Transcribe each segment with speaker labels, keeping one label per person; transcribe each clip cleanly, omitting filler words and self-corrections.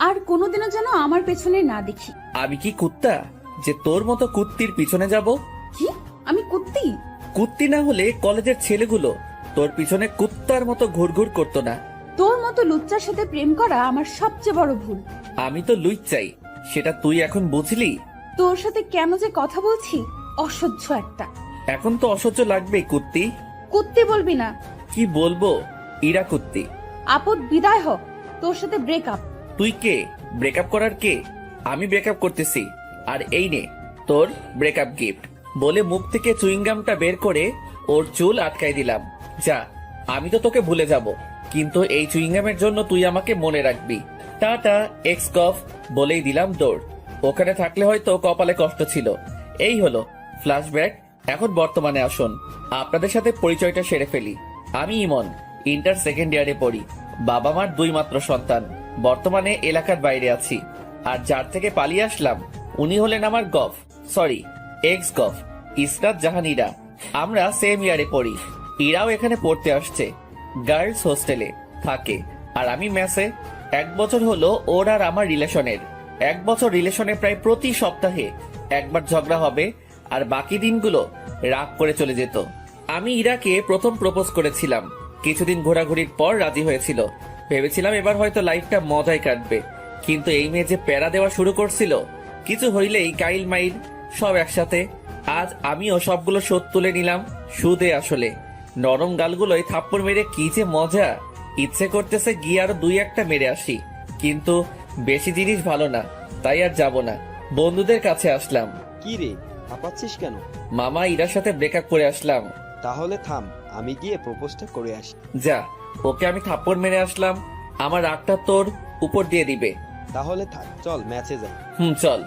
Speaker 1: আর কোনোদিনও যেন আমার পেছনে না দেখি।
Speaker 2: আমি কি কুত্তা যে তোর মতো কুত্তির পিছনে যাব?
Speaker 1: কি? আমি কুত্তি?
Speaker 2: কুত্তি না হলে কলেজের ছেলেগুলো তোর পিছনে কুত্তার মতো ঘুরঘুর করতো না।
Speaker 1: তোর মতো লুচ্চার সাথে প্রেম করা আমার সবচেয়ে বড় ভুল।
Speaker 2: আমি তো লুচ্চাই, সেটা তুই এখন বুঝলি?
Speaker 1: তোর সাথে কেন যে কথা বলছি, অসহ্য একটা।
Speaker 2: এখন তো অসহ্য লাগবেই কুত্তি।
Speaker 1: কুত্তি বলবি না।
Speaker 2: কি বলবো? ইরা কুত্তি।
Speaker 1: আপদ বিদায় হ, তোর সাথে ব্রেকআপ।
Speaker 2: তুই কে? ব্রেকআপ করার কে? আমি ব্রেকআপ করতেছি। আর এই নে তোর ব্রেকআপ গিফট। বলে মুখ থেকে চুইংগামটা বের করে ওর চুল আটকাই দিলাম। যা, আমি তো তোকে ভুলে যাব, কিন্তু এই চুইংগামের জন্য তুই আমাকে মনে রাখবি। টাটা এক্স কফ বলেই দিলাম দৌড়। ওখানে থাকলে হয়তো কপালে কষ্ট ছিল। এই হলো ফ্ল্যাশব্যাক। এখন বর্তমানে আসুন, আপনাদের সাথে পরিচয়টা সেরে ফেলি। আমি ইমন, ইন্টার সেকেন্ড ইয়ারে পড়ি। বাবা মার 2 মাত্র সন্তান। বর্তমানে এলাকার বাইরে আছি। আর যার থেকে পালিয়ে আসলাম উনি হলেন আমার গফ, সরি এক্স গফ, ইসরাত জাহান ইরা। আমরা সেম ইয়ারে পড়ি। ইরাও এখানে পড়তে আসছে, গার্লস হোস্টেলে থাকে, আর আমি মেসে। 1 বছর হলো ওর আর আমার রিলেশনের। 1 বছর রিলেশনে প্রায় প্রতি সপ্তাহে একবার ঝগড়া হবে, আর বাকি দিনগুলো রাগ করে চলে যেত। আমি ইরাকে প্রথম প্রপোজ করেছিলাম। কিছুদিন ঘোরাঘুরির পর রাজি হয়েছিল। ভেবেছিলাম এবার হয়তো লাইফটা মজায় কাটবে, কিন্তু এই মেয়ে যে প্যারা দেওয়া শুরু করছিল, কিছু হইলেই কাইল মাইল সব একসাথে। আজ আমিও সবগুলো শোধ তুলে নিলাম সুদে আসলে। নরম গালগুলোয় থাপ্পড় মেরে কি যে মজা! ইচ্ছে করতেছে গিয়ে আরো 2-1টা মেরে আসি, কিন্তু বেশি জিনিস ভালো না, তাই আর যাব না। বন্ধুদের কাছে আসলাম।
Speaker 3: কি রে, হাঁপাচ্ছিস কেন?
Speaker 2: মামা ইরার সাথে ব্রেকআপ করে আসলাম।
Speaker 3: তাহলে থাম, আমি গিয়ে প্রপোজটা করে আসি।
Speaker 2: যা, ওকে আমি থাপ্পড় মেরে আসলাম, আমার রাগটা তোর উপর দিয়ে দিবে।
Speaker 3: তাহলে থাক, চল ম্যাচে যাই।
Speaker 2: চল।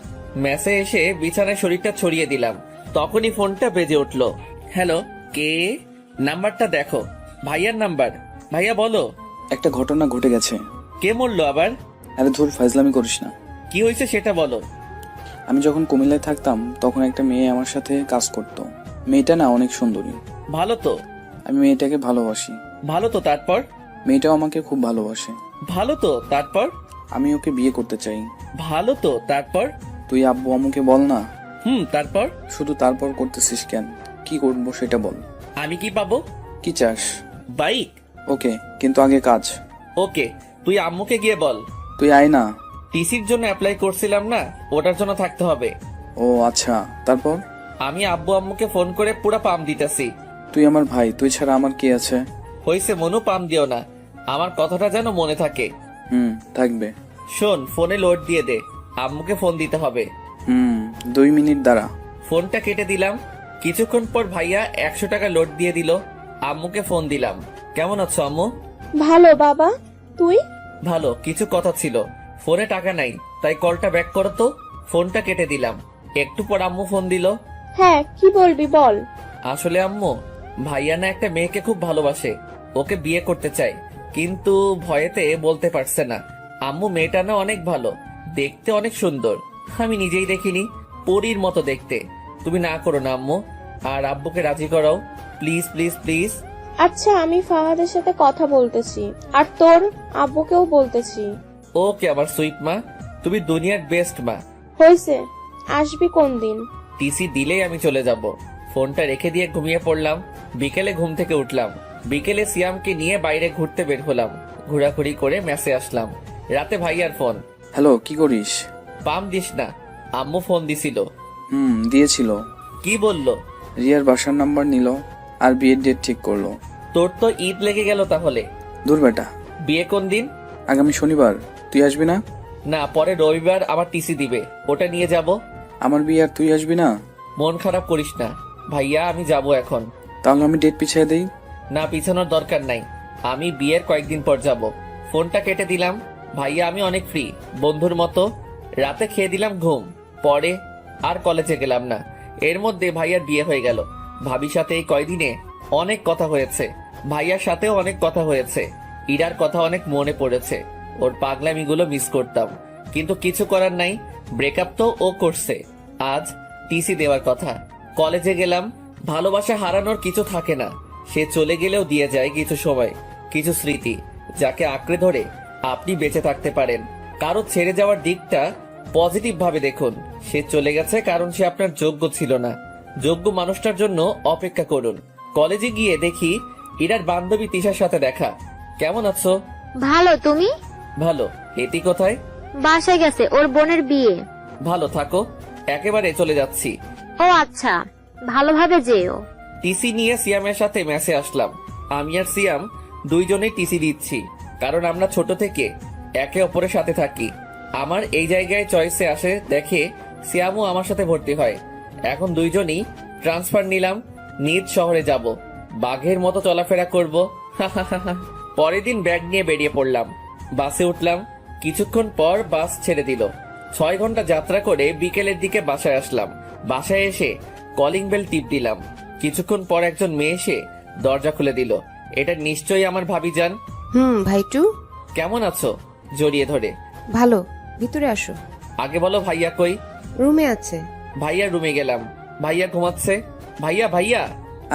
Speaker 2: ম্যাচে এসে বিছানায় শরীরটা ছড়িয়ে দিলাম, তখনই ফোনটা বেজে উঠলো। হ্যালো, কে? নাম্বারটা দেখো। ভাইয়ার নাম্বার। ভাইয়া বলো।
Speaker 4: একটা ঘটনা ঘটে গেছে।
Speaker 2: কে মরলো আবার?
Speaker 4: আরে ধুর, ফাজলামি করিস না।
Speaker 2: কি হয়েছে সেটা বলো।
Speaker 4: আমি যখন কুমিল্লায় থাকতাম তখন একটা মেয়ে আমার সাথে কাজ করত। মেয়েটা না অনেক সুন্দরী।
Speaker 2: ভালো তো?
Speaker 4: আমি মেয়েটাকে ভালোবাসি।
Speaker 2: ভালো তো তারপর?
Speaker 4: মেয়েটাও আমাকে খুব ভালোবাসে।
Speaker 2: ভালো তো তারপর?
Speaker 4: আমি ওকে বিয়ে করতে চাই।
Speaker 2: ভালো তো তারপর?
Speaker 4: তুই আব্বু আম্মুকে বল না।
Speaker 2: তারপর?
Speaker 4: শুধু তারপর করতেছিস কেন? কি করবো সেটা বল।
Speaker 2: আমি কি পাবো?
Speaker 4: কি চাস?
Speaker 2: বাইক।
Speaker 4: ওকে, কিন্তু আগে কাজ।
Speaker 2: ওকে, তুই আম্মুকে গিয়ে বল।
Speaker 4: তুই আয় না।
Speaker 2: টিসির জন্য অ্যাপ্লাই করছিলাম না, ওটার জন্য থাকতে হবে।
Speaker 4: ও আচ্ছা, তারপর?
Speaker 2: আমি আব্বু আম্মুকে ফোন করে পুরা পাম দিতেছি।
Speaker 4: তুই আমার ভাই, তুই ছাড়া আমার কি আছে?
Speaker 2: হইছে মনু, পাম দিও না, আমার কথাটা যেন মনে থাকে।
Speaker 4: থাকবে।
Speaker 2: শোন, ফোনে লোড দিয়ে দে, আম্মুকে ফোন দিতে হবে।
Speaker 4: 2 মিনিট দাঁড়া।
Speaker 2: ফোনটা কেটে দিলাম। কিছুক্ষণ পর ভাইয়া 100 টাকা লোড দিয়ে দিল। আম্মুকে ফোন দিলাম। কেমন আছো আম্মু?
Speaker 5: ভালো বাবা, তুই?
Speaker 2: ভালো। কিছু কথা ছিল, ফোনে টাকা নাই, তাই কলটা ব্যাক করো তো। ফোনটা কেটে দিলাম। একটু পর আম্মু ফোন দিল।
Speaker 5: হ্যাঁ, কি বলবি বল।
Speaker 2: আসলে আম্মু, ভাইয়া না একটা মেয়েকে খুব ভালোবাসে, ওকে বিয়ে করতে চায়, কিন্তু ভয়েতে বলতে পারছে না। আম্মু, মেয়েটা না অনেক ভালো, দেখতে অনেক সুন্দর, আমি নিজেই দেখিনি, পরীর মতো দেখতে। তুমি না করো না আম্মু, আর আব্বুকে রাজি করাও, প্লিজ প্লিজ প্লিজ।
Speaker 5: আচ্ছা, আমি ফাহাদের সাথে কথা বলতেছি, আর তোর আব্বুকেও বলতেছি।
Speaker 2: ওকে আমার সুইট মা, তুমি দুনিয়ার বেস্ট মা।
Speaker 5: হয়েছে, আসবি কোন দিন?
Speaker 2: টিসি দিলেই আমি চলে যাব। ফোনটা রেখে দিয়ে ঘুমিয়ে পড়লাম। বিকেলে ঘুম থেকে উঠলাম। বিকেলে সিয়ামকে নিয়ে বাইরে ঘুরতে বের হলাম। ঘোরাঘুরি করে মেসে আসলাম। রাতে ভাইয়ার ফোন।
Speaker 4: হ্যালো, কি করিস?
Speaker 2: পাম দিস না, আম্মু ফোন দিছিল।
Speaker 4: দিয়েছিল।
Speaker 2: কি বললো?
Speaker 4: রিয়ার বাসার নাম্বার নিল আর বিয়ের ডেট ঠিক করলো।
Speaker 2: তোর তো ঈদ লেগে গেল তাহলে।
Speaker 4: দূর বেটা।
Speaker 2: বিয়ে কোন দিন?
Speaker 4: আগামী শনিবার। তুই আসবি না?
Speaker 2: না, পরে রবিবার আমার টিসি দিবে, ওটা নিয়ে যাব।
Speaker 4: আমার বিয়ে আর তুই আসবি না?
Speaker 2: মন খারাপ করিস না ভাইয়া, আমি যাব এখন।
Speaker 4: তাহলে আমি ডেট পিছিয়ে দেই।
Speaker 2: না, পিছানোর দরকার নাই, আমি বিয়ের কয়েকদিন পর যাব। ফোনটা কেটে দিলাম। ভাইয়া, আমি অনেক ফ্রি, বন্ধুর মতো। রাতে খেয়ে দিলাম ঘুম। পরে আর কলেজে গেলাম না। এর মধ্যে ভাইয়ার বিয়ে হয়ে গেল। ভাবির সাথে এই কয়দিনে অনেক কথা হয়েছে, ভাইয়ার সাথেও অনেক কথা হয়েছে। ইরার কথা অনেক মনে পড়েছে, ওর পাগলামিগুলো মিস করতাম, কিন্তু কিছু করার নাই, ব্রেকআপ তো ও করছে। আজ টিসি দেওয়ার কথা। কলেজে গেলাম। ভালোবাসা হারানোর কিছু থাকে না, সে চলে গেলেও দিয়ে যায় কিছু সময়, কিছু স্মৃতি, যাকে আঁকড়ে ধরে আপনি বেঁচে থাকতে পারেন। কারো ছেড়ে যাওয়ার দিকটা পজিটিভ ভাবে দেখুন। সে চলে গেছে কারণ সে আপনার যোগ্য ছিল না। যোগ্য মানুষটার জন্য অপেক্ষা করুন। কলেজে গিয়ে দেখি ইরার বান্ধবী তিশার সাথে দেখা। কেমন আছো?
Speaker 6: ভালো, তুমি?
Speaker 2: ভালো। এটি কোথায়?
Speaker 6: বাসায় গেছে, ওর বোনের বিয়ে।
Speaker 2: ভালো থাকো, একেবারে চলে যাচ্ছি।
Speaker 6: ও আচ্ছা, ভালোভাবে যেও।
Speaker 2: টিসি নিয়ে সিয়ামের সাথে মেসে আসলাম। আমি আর সিয়াম দুইজনেই টিসি দিচ্ছি, কারণ আমরা ছোট থেকে একে অপরের সাথে থাকি। আমার এই জায়গায় চয়েসে আসে দেখে সিয়ামও আমার সাথে ভর্তি হয়। এখন দুইজনই ট্রান্সফার নিলাম, নিজ শহরে যাব, বাঘের মতো চলাফেরা করব। পরের দিন ব্যাগ নিয়ে বেরিয়ে পড়লাম। বাসে উঠলাম, কিছুক্ষণ পর বাস ছেড়ে দিল। 6 ঘন্টা যাত্রা করে বিকেলের দিকে বাসায় আসলাম। বাসায় এসে কলিং বেল টিপ দিলাম। কিছুক্ষণ পর একজন মেয়ে এসে দরজা খুলে দিল। এটা নিশ্চয়ই আমার ভাবি যান।
Speaker 7: ভাইটু,
Speaker 2: কেমন আছো? জড়িয়ে ধরে।
Speaker 7: ভালো, ভিতরে আসো।
Speaker 2: আগে বলো ভাইয়া কই?
Speaker 7: রুমে আছে।
Speaker 2: ভাইয়া রুমে গেলাম। ভাইয়া ঘুমাচ্ছে। ভাইয়া ভাইয়া।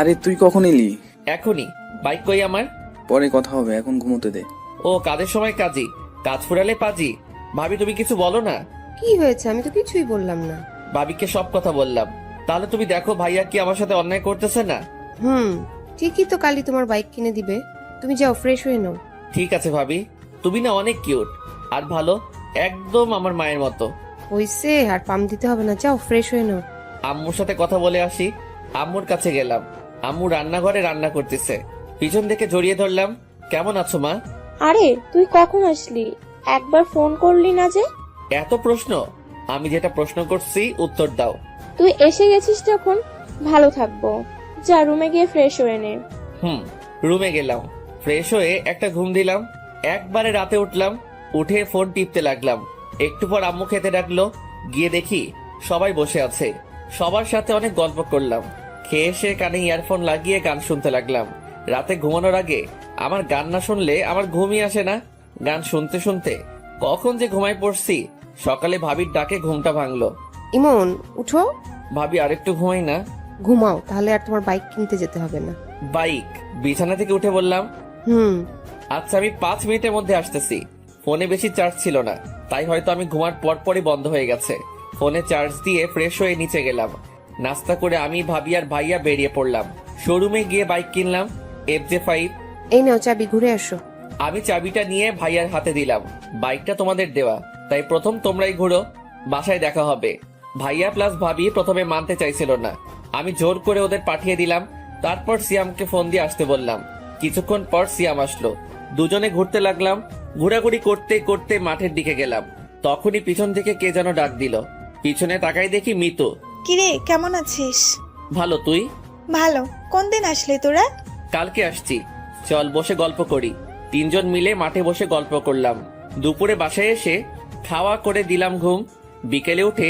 Speaker 4: আরে তুই কখন এলি?
Speaker 2: এখনই। বাইক কই আমার?
Speaker 4: পরে কথা হবে, এখন ঘুমোতে দে।
Speaker 2: ও কাজের সময় কাজী, কাজ ফুরালে পাজি। ভাবি তুমি কিছু বলো না।
Speaker 7: কি হয়েছে? আমি তো কিছুই বললাম না।
Speaker 2: ভাবিকে সব কথা বললাম। তাহলে তুমি দেখো ভাইয়া কি আমার সাথে অন্যায় করতেছে না।
Speaker 7: ঠিকই তো, কালই তোমার বাইক কিনে দিবে। তুমি যাও, ফ্রেশ হয়ে নাও।
Speaker 2: ঠিক আছে ভাবি, তুমি না অনেক কিউট আর ভালো, একদম আমার মায়ের মতো।
Speaker 7: হইছে, আর পাম দিতে হবে না, যাও ফ্রেশ হয়ে নাও।
Speaker 2: আম্মুর সাথে কথা বলে আসি। আম্মুর কাছে গেলাম। আম্মু রান্নাঘরে রান্না করতেছে। পিছন থেকে জড়িয়ে ধরলাম। কেমন আছো মা?
Speaker 5: আরে তুই কখন আসলি? একবার ফোন করলি না যে?
Speaker 2: এত প্রশ্ন? আমি যেটা প্রশ্ন করছি উত্তর দাও।
Speaker 5: তুই এসে গেছিস যখন, ভালো থাকবো। যা রুমে গিয়ে ফ্রেশ হয়ে নে।
Speaker 2: রুমে গেলাম, ফ্রেশ হয়ে একটা ঘুম দিলাম। একবারে রাতে উঠলাম, উঠে ফোন টিপতে লাগলাম। একটু পর আম্মু খেতে ডাকলো। গিয়ে দেখি সবাই বসে আছে। সবার সাথে অনেক গল্প করলাম। খেয়ে এসে কানে ইয়ারফোন লাগিয়ে গান শুনতে লাগলাম। রাতে ঘুমানোর আগে আমার গান না শুনলে আমার ঘুমই আসে না। গান শুনতে শুনতে কখন যে ঘুমায় পড়ছি। সকালে ভাবির ডাকে ঘুমটা ভাঙলো।
Speaker 7: ইমন, উঠো।
Speaker 2: ভাবি আরেকটু ঘুমাই না?
Speaker 7: ঘুমাও, তাহলে আর তোমার বাইক কিনতে যেতে হবে না।
Speaker 2: বাইক? বিছানা থেকে উঠে বললাম আচ্ছা আমি 5 মিনিটের মধ্যে আসতেছি। ফোনে বেশি চার্জ ছিল না, তাই হয়তো আমি ঘুমার পরপরই বন্ধ হয়ে গেছে। ফোনে চার্জ দিয়ে ফ্রেশ হয়ে নিচে গেলাম। নাস্তা করে আমি, ভাবি আর ভাইয়া বেরিয়ে পড়লাম। শোরুমে গিয়ে বাইক কিনলাম, FJ5।
Speaker 7: এই নাও চাবি, ঘুরে আসো।
Speaker 2: আমি চাবিটা নিয়ে ভাইয়ার হাতে দিলাম। বাইকটা তোমাদের দেওয়া, তাই প্রথম তোমরাই ঘুরো, বাসায় দেখা হবে। ভাইয়া প্লাস ভাবি প্রথমে মানতে চাইছিল না। আমি জোর করে ওদের পাঠিয়ে দিলাম। তারপর সিয়ামকে ফোন দিয়ে আসতে বললাম। কিছুক্ষণ পর সিয়াম আসলো। দুজনে ঘুরতে লাগলাম। ঘোরাঘুরি করতে করতে মাঠের দিকে গেলাম। তখনই পিছন থেকে কে যেন ডাক দিল। পিছনে তাকাই দেখি মিতু।
Speaker 8: কিরে, কেমন আছিস?
Speaker 2: ভালো, তুই?
Speaker 8: ভালো। কোন দিন আসলি তোরা?
Speaker 2: কালকে আসছি। চল বসে গল্প করি। 3 জন মিলে মাঠে বসে গল্প করলাম। দুপুরে বাসায় এসে খাওয়া করে দিলাম ঘুম। বিকেলে উঠে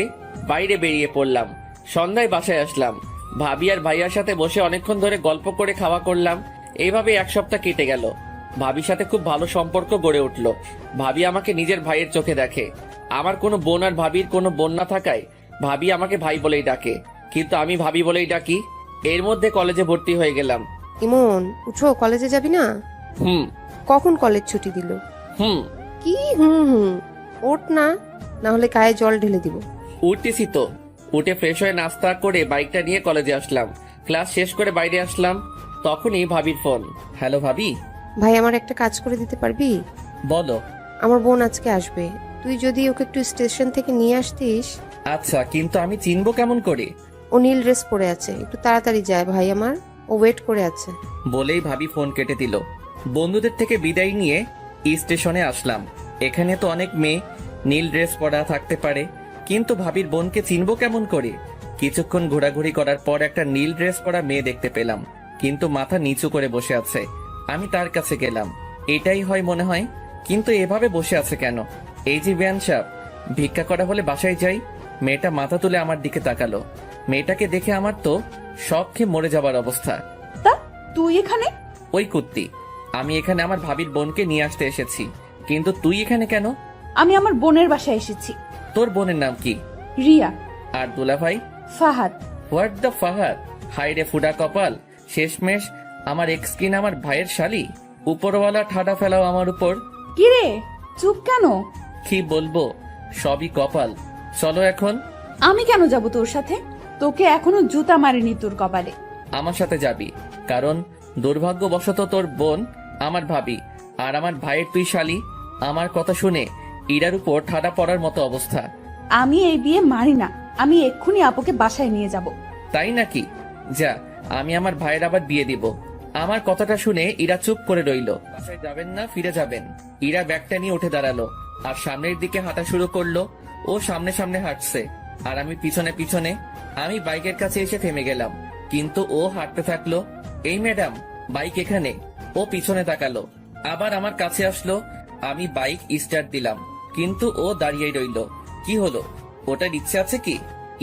Speaker 2: বাইরে বেরিয়ে পড়লাম। সন্ধ্যায় বাসায় আসলাম। ভাবি আর ভাইয়ার সাথে বসে অনেকক্ষণ ধরে গল্প করে খাওয়া করলাম। এইভাবে 1 সপ্তাহ কেটে গেল। ভাবির সাথে খুব ভালো সম্পর্ক গড়ে উঠলো। ভাবি আমাকে নিজের ভাইয়ের চোখে দেখে। আমার কোনো বোন আর ভাবির কোনো বোন না থাকায় ভাবি আমাকে ভাই বলেই ডাকে, কিন্তু আমি ভাবি বলেই ডাকি। এর মধ্যে কলেজে ভর্তি হয়ে গেলাম।
Speaker 7: ইমন, উঠো, কলেজে যাবি না? কখন কলেজ ছুটি দিল? কি ওঠ না, না হলে গায়ে জল ঢেলে দিব।
Speaker 2: উঠতেছি তো। উঠে ফ্রেশ হয়ে নাস্তা করে বাইকটা নিয়ে কলেজে আসলাম। ক্লাস শেষ করে বাইরে আসলাম, তখনই ভাবির ফোন। হ্যালো ভাবি।
Speaker 7: ভাই, আমার একটা কাজ করে দিতে পারবি?
Speaker 2: বলো।
Speaker 7: আমার বোন আজকে আসবে, তুই যদি ওকে একটু স্টেশন থেকে নিয়ে আসতিস।
Speaker 2: আচ্ছা, কিন্তু আমি চিনবো কেমন করে?
Speaker 7: ও নীল ড্রেস পরে আছে, একটু তাড়াতাড়ি যায় ভাই আমার, ও ওয়েট করে আছে।
Speaker 2: বলেই ভাবি ফোন কেটে দিল। বন্ধুদের থেকে বিদায় নিয়ে স্টেশনে আসলাম। এখানে তো অনেক মেয়ে নীল ড্রেস পরা থাকতে পারে, কিন্তু ভাবির বোনকে চিনবো কেমন করে? কিছুক্ষণ ঘোরাঘুরি করার পর একটা নীল ড্রেস পরা মেয়ে দেখতে পেলাম, কিন্তু মাথা নিচু করে বসে আছে। আমি তার কাছে গেলাম। এটাই হয় মনে হয়, কিন্তু এভাবে বসে আছে কেন? এই যে বিয়ান সাহেব, ভিক্ষা করা হলে বাসায় যাই। মেয়েটা মাথা তুলে আমার দিকে তাকালো। মেয়েটাকে দেখে আমার তো শখ খেয়ে মরে যাবার অবস্থা।
Speaker 1: তা তুই এখানে?
Speaker 2: ওই কুত্তি, আমি এখানে আমার ভাবির বোনকে নিয়ে আসতে এসেছি, কিন্তু তুই এখানে কেন?
Speaker 1: আমি আমার বোনের বাসায় এসেছি।
Speaker 2: তোর বোনের নাম কি?
Speaker 1: রিয়া।
Speaker 2: আর দুলা ভাই?
Speaker 1: ফাহাদ।
Speaker 2: What the Fahad? হাই রে ফুডা কপাল, শেষমেশ আমার এক্স কিনা আমার ভাইয়ের শালি। উপরওয়ালা ঠাডা ফেলাও আমার উপর।
Speaker 1: কিরে, চুপ কেন?
Speaker 2: কি বলবো, সবই কপাল। চলো এখন।
Speaker 1: আমি কেন যাব তোর সাথে? তোকে এখনো জুতা মারেনি তোর কপালে।
Speaker 2: আমার সাথে যাবি, কারণ দুর্ভাগ্যবশত তোর বোন আমার ভাবি, আর আমার ভাইয়ের তুই শালি। আমার কথা শুনে ইরার উপর ঠাডা পড়ার মতো অবস্থা।
Speaker 1: আমি এই বিয়ে মারি না। আমি এক্ষুনি আপুকে বাসায় নিয়ে যাব।
Speaker 2: তাই নাকি? যা, আমি আমার ভাইয়ের আবার বিয়ে দিব। আমার কথাটা শুনে ইরা চুপ করে রইল। বাসায় যাবেন না, ফিরে যাবেন? ইরা ব্যাগটা নিয়ে উঠে দাঁড়ালো আর সামনের দিকে হাঁটা শুরু করলো। ও সামনে সামনে হাঁটছে আর আমি পিছনে পিছনে। আমি বাইকের কাছে এসে থেমে গেলাম, কিন্তু ও হাঁটতে থাকলো। এই ম্যাডাম, বাইক এখানে। ও পিছনে তাকালো, আবার আমার কাছে আসলো। আমি বাইক স্টার্ট দিলাম, কিন্তু ও দাঁড়িয়ে রইল। কি হলো? ওটার ইচ্ছে আছে কি?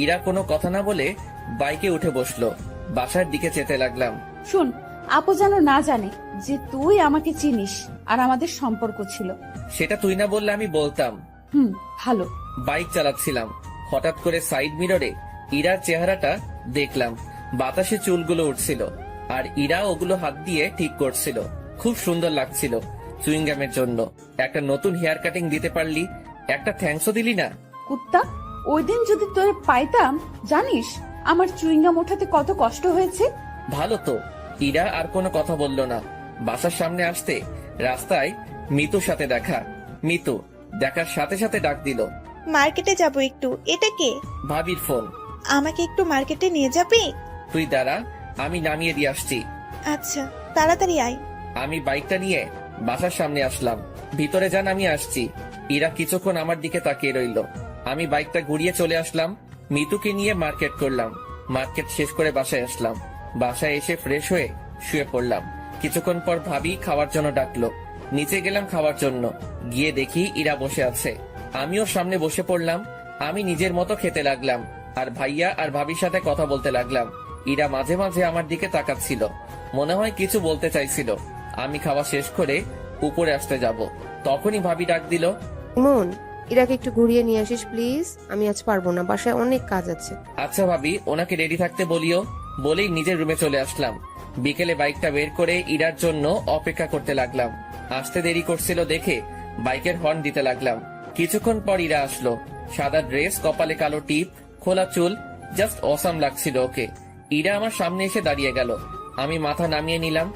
Speaker 2: ইরা কোনো কথা না বলে বাইকে উঠে বসলো। বাসার দিকে যেতে লাগলাম।
Speaker 1: শুন, আপু যেন না জানে যে তুই আমাকে চিনিস আর আমাদের সম্পর্ক ছিল।
Speaker 2: সেটা তুই না বললে আমি বলতাম।
Speaker 1: ভালো।
Speaker 2: বাইক চালাচ্ছিলাম, হঠাৎ করে সাইড মিররে ইরার চেহারাটা দেখলাম। বাতাসে চুলগুলো উঠছিল আর ইরা ওগুলো হাত দিয়ে ঠিক করছিল। খুব সুন্দর লাগছিল। চুইংগামের জন্য একটা নতুন হেয়ার কাটিং দিতে পারলি, একটা থ্যাঙ্কসও দিলি না।
Speaker 1: কুত্তা, ওই দিন যদি তোরে পাইতাম, জানিস আমার চুইংগাম ওঠাতে কত কষ্ট হয়েছে।
Speaker 2: ভালো তো। ইরা আর কোনো কথা বলল না। বাসার সামনে আসতে রাস্তায় মিতুর সাথে দেখা। মিতু দেখার সাথে সাথে ডাক দিল,
Speaker 8: মার্কেটে যাব একটু। এটা কে?
Speaker 2: ভাবির ফোন।
Speaker 8: আমাকে একটু মার্কেটে নিয়ে যাবি?
Speaker 2: তুই দাঁড়া, আমি নামিয়ে দিয়ে আসছি।
Speaker 8: আচ্ছা, তাড়াতাড়ি আয়।
Speaker 2: আমি বাইকটা নিয়ে বাসার সামনে আসলাম। ভিতরে যান, আমি আসছি। ইরা কিছুক্ষণ আমার দিকে তাকিয়ে রইল। আমি বাইকটা ঘুরিয়ে চলে আসলাম। মিতুকে নিয়ে মার্কেট করলাম। মার্কেট শেষ করে বাসায় আসলাম। বাসায় এসে ফ্রেশ হয়ে শুয়ে পড়লাম। কিছুক্ষণ পর ভাবি খাওয়ার জন্য ডাকলো। নিচে গেলাম খাওয়ার জন্য। গিয়ে দেখি ইরা বসে আছে। আমিও সামনে বসে পড়লাম। আমি নিজের মতো খেতে লাগলাম আর ভাইয়া আর ভাবির সাথে কথা বলতে লাগলাম। ইরা মাঝে মাঝে আমার দিকে তাকাচ্ছিল, মনে হয় কিছু বলতে চাইছিল। আমি খাওয়া শেষ করে উপরে আসতে যাব, তখনই ভাবি ডাক দিল,
Speaker 7: মন, ইরাকে একটু ঘুরিয়ে নিয়ে আসিস প্লিজ। আমি আজ পারবো না, বাসায় অনেক কাজ আছে।
Speaker 2: আচ্ছা ভাবি, ওনাকে রেডি থাকতে বলিও। বলেই নিজের রুমে চলে আসলাম। বিকেলে বাইকটা বের করে ইরার জন্য অপেক্ষা করতে লাগলাম। আসতে দেরি করছিল দেখে বাইকের হর্ন দিতে লাগলাম। কিছুক্ষণ পর ইরা আসলো। সাদা ড্রেস, কপালে কালো টিপ, খোলা চুল, জাস্ট অসাম লাগছিল ওকে। ইরা আমার সামনে এসে দাঁড়িয়ে গেল। আমি মাথা নামিয়ে নিলাম।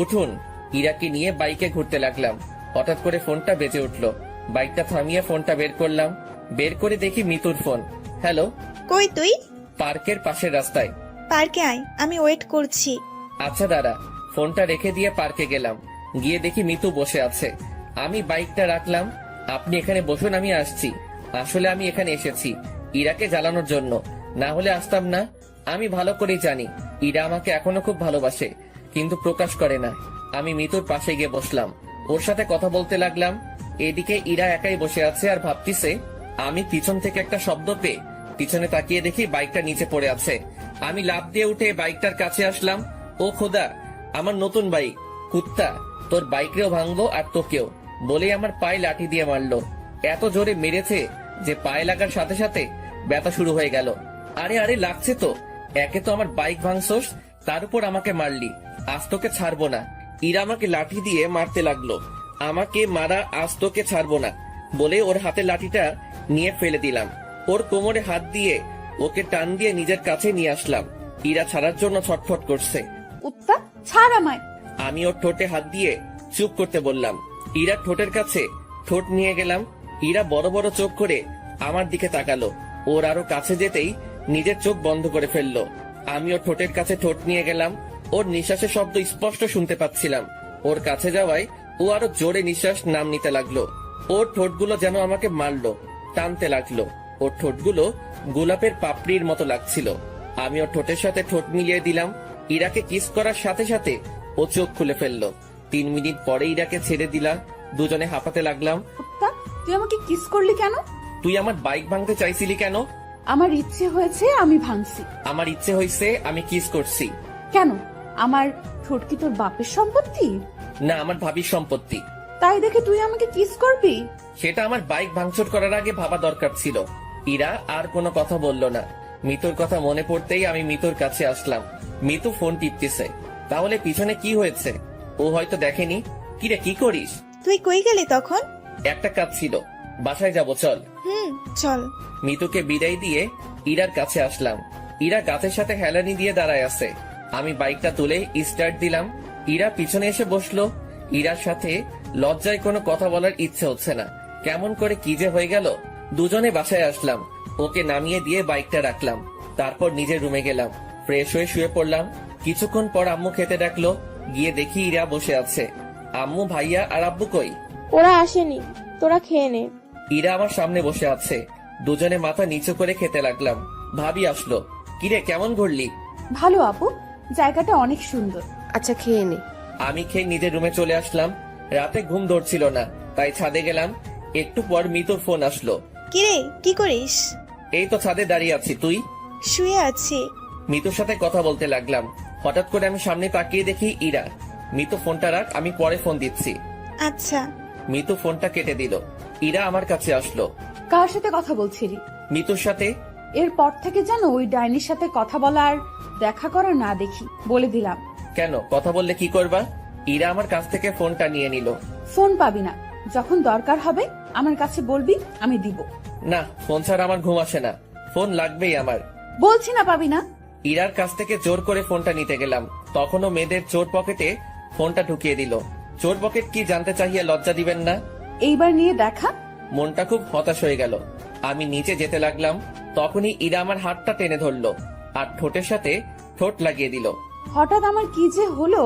Speaker 2: উঠুন। ইরাকে নিয়ে বাইকে ঘুরতে লাগলাম। হঠাৎ করে ফোনটা বেজে উঠলো। বাইকটা থামিয়ে ফোনটা বের করলাম। বের করে দেখি মিতুর ফোন। হ্যালো।
Speaker 8: কই তুই?
Speaker 2: পার্কের পাশের রাস্তায়।
Speaker 8: পার্কে আয়, আমি ওয়েট করছি।
Speaker 2: আচ্ছা দাঁড়া। ফোনটা রেখে দিয়ে পার্কে গেলাম। গিয়ে দেখি মিতু বসে আছে। আমি বাইকটা রাখলাম। আপনি এখানে বসুন, আমি আসছি। আসলে আমি এখানে এসেছি ইরাকে জ্বালানোর জন্য, না হলে আসতাম না। আমি ভালো করেই জানি ইরা আমাকে এখনো খুব ভালোবাসে, কিন্তু প্রকাশ করে না। আমি মিতুর পাশে গিয়ে বসলাম, ওর সাথে কথা বলতে লাগলাম। এদিকে ইরা একাই বসে আছে আর ভাবতিছে। আমি পিছন থেকে একটা শব্দ পেয়ে পিছনে তাকিয়ে দেখি বাইকটা নিচে পড়ে আছে। আমি লাফ দিয়ে উঠে বাইকটার কাছে আসলাম। ও খোদা, আমার নতুন বাইক। কুত্তা, তোর বাইকরেও ভাঙবো আর তোকেও, বলেই আমার পায়ে লাঠি দিয়ে মারলো। এত জোরে মেরেছে যে পায়ে লাগার সাথে সাথে ব্যথা শুরু হয়ে গেল। আরে আরে, লাগছে তো। একে তো আমার বাইক ভাঙছোস, তার উপর আমাকে মারলি। আজ তোকে ছাড়বো না। ইরা আমাকে লাঠি দিয়ে মারতে লাগলো। আমাকে মারা আজ তোকে ছাড়বো না বলে ওর হাতে লাঠিটা নিয়ে ফেলে দিলাম। ওর কোমরে হাত দিয়ে ওকে টান দিয়ে নিজের কাছে নিয়ে আসলাম। ইরা ছাড়ার জন্য ছটফট করছে।
Speaker 1: কুত্তা, ছাড় আমায়।
Speaker 2: আমি ওর ঠোঁটে হাত দিয়ে চুপ করতে বললাম। ইরা ঠোঁটের কাছে ঠোঁট নিয়ে গেলাম। ইরা বড় বড় চোখ করে আমার দিকে তাকালো। ওর আরো কাছে যেতেই নিজের চোখ বন্ধ করে ফেললো। আমি ওর ঠোঁটের কাছে ঠোঁট নিয়ে গেলাম। ওর নিঃশ্বাসের শব্দ স্পষ্ট শুনতে পাচ্ছিলাম। ওর কাছে যাওয়ায় ও আরো জোরে নিঃশ্বাস নাম নিতে লাগলো। ওর ঠোঁটগুলো যেন আমাকে মারলো, টানতে লাগলো। ওর ঠোঁটগুলো গোলাপের পাপড়ির মতো লাগছিল। আমি ওর ঠোঁটের সাথে ঠোঁট মিলিয়ে দিলাম। ইরাকে কিস করার সাথে সাথে ও চোখ খুলে ফেললো। 3 মিনিট পরে ইরাকে ছেড়ে দিলাম। দুজনে হাঁপাতে লাগলাম।
Speaker 1: কুত্তা, তুই আমাকে কিস করলি কেন?
Speaker 2: তুই আমার বাইক ভাঙতে চাইছিলি কেন?
Speaker 1: আমার ইচ্ছে হয়েছে, আমি ভাঙছি।
Speaker 2: আমার ইচ্ছে হয়েছে, আমি কিস করছি।
Speaker 1: কেন? আমার ঠোঁট কি তোর বাপের সম্পত্তি?
Speaker 2: না, আমার ভাবির সম্পত্তি।
Speaker 1: তাই দেখে তুই আমাকে কিস করবি?
Speaker 2: সেটা আমার বাইক ভাঙচুর করার আগে ভাবা দরকার ছিল। ইরা আর কোনো কথা বলল না। মিতুর কথা মনে পড়তেই আমি মিতুর কাছে আসলাম। মিতু ফোন টিপতেছে। তাহলে পিছনে কি হয়েছে? ও হয়তো দেখেনি। কিরে, কি করিস?
Speaker 8: তুই কই গেলি তখন?
Speaker 2: একটা কাজ ছিল। বাসায় যাব চল।
Speaker 8: চল।
Speaker 2: মিতুকে বিদায় দিয়ে ইরার কাছে আসলাম। ইরা গাছের সাথে হেলানি দিয়ে দাঁড়ায় আছে। আমি বাইকটা তুলে স্টার্ট দিলাম। ইরা পিছনে এসে বসলো। ইরার সাথে লজ্জায় কোনো কথা বলার ইচ্ছে হচ্ছে না। কেমন করে কি যে হয়ে গেল। দুজনে বাসায় আসলাম। ওকে নামিয়ে দিয়ে বাইকটা রাখলাম। তারপর নিজের রুমে গেলাম। ফ্রেশ হয়ে শুয়ে পড়লাম। কিছুক্ষণ পর আম্মু খেতে ডাকলো। গিয়ে দেখি ইরা বসে আছে। আম্মু, ভাইয়া আর আব্বু কই?
Speaker 5: ওরা আসেনি, তোরা খেয়ে নে।
Speaker 2: ইরা আমার সামনে বসে আছে। দুজনে মাথা নিচু করে খেতে লাগলাম। ভাবি আসলো। কিরে, কেমন ঘুরলি?
Speaker 1: ভালো আপু, জায়গাটা অনেক সুন্দর।
Speaker 7: আচ্ছা খেয়ে নে।
Speaker 2: আমি খেয়ে নিজের রুমে চলে আসলাম। রাতে ঘুম ধরছিল না, তাই ছাদে গেলাম। একটু পর মিতুর ফোন আসলো।
Speaker 8: কিরে, কি করিস?
Speaker 2: এই তো ছাদে দাঁড়িয়ে আছি, তুই?
Speaker 8: শুয়ে আছি।
Speaker 2: মিতুর সাথে কথা বলতে লাগলাম। হঠাৎ করে আমি সামনে তাকিয়ে দেখি ইরা। মিতু, ফোনটা রাখ, আমি পরে ফোন দিচ্ছি।
Speaker 8: আচ্ছা।
Speaker 2: মিতু ফোনটা কেটে দিল। ইরা আমার কাছে আসলো।
Speaker 1: কার সাথে কথা বলছিলি?
Speaker 2: মিতুর সাথে।
Speaker 1: এরপর থেকে যেন ওই ডাইনির সাথে কথা বলা আর দেখা করা না দেখি, বলে দিলাম।
Speaker 2: কেন, কথা বললে কি করবা? ইরা আমার কাছ থেকে ফোনটা নিয়ে নিল।
Speaker 1: ফোন পাবি না, যখন দরকার হবে আমার কাছে বলবি, আমি দিব।
Speaker 2: না, ফোন ছাড়া আমার ঘুম আসে না। ফোন লাগবেই আমার।
Speaker 1: বলছি না পাবি না।
Speaker 2: ইরার কাছ থেকে জোর করে ফোনটা নিতে গেলাম, তখনও মেয়েদের চোর পকেটে ফোনটা ঢুকিয়ে দিল। চোর পকেট কি জানতে চাহিয়া লজ্জা দিবেন না?
Speaker 1: এইবার নিয়ে দেখা।
Speaker 2: মনটা খুব হতাশ হয়ে গেল। আমি নিচে যেতে লাগলাম, তখনই ইরা আমার হাতটা টেনে ধরলো আর ঠোঁটের সাথে ঠোঁট লাগিয়ে দিল।
Speaker 1: হঠাৎ আমার কি যে হলো,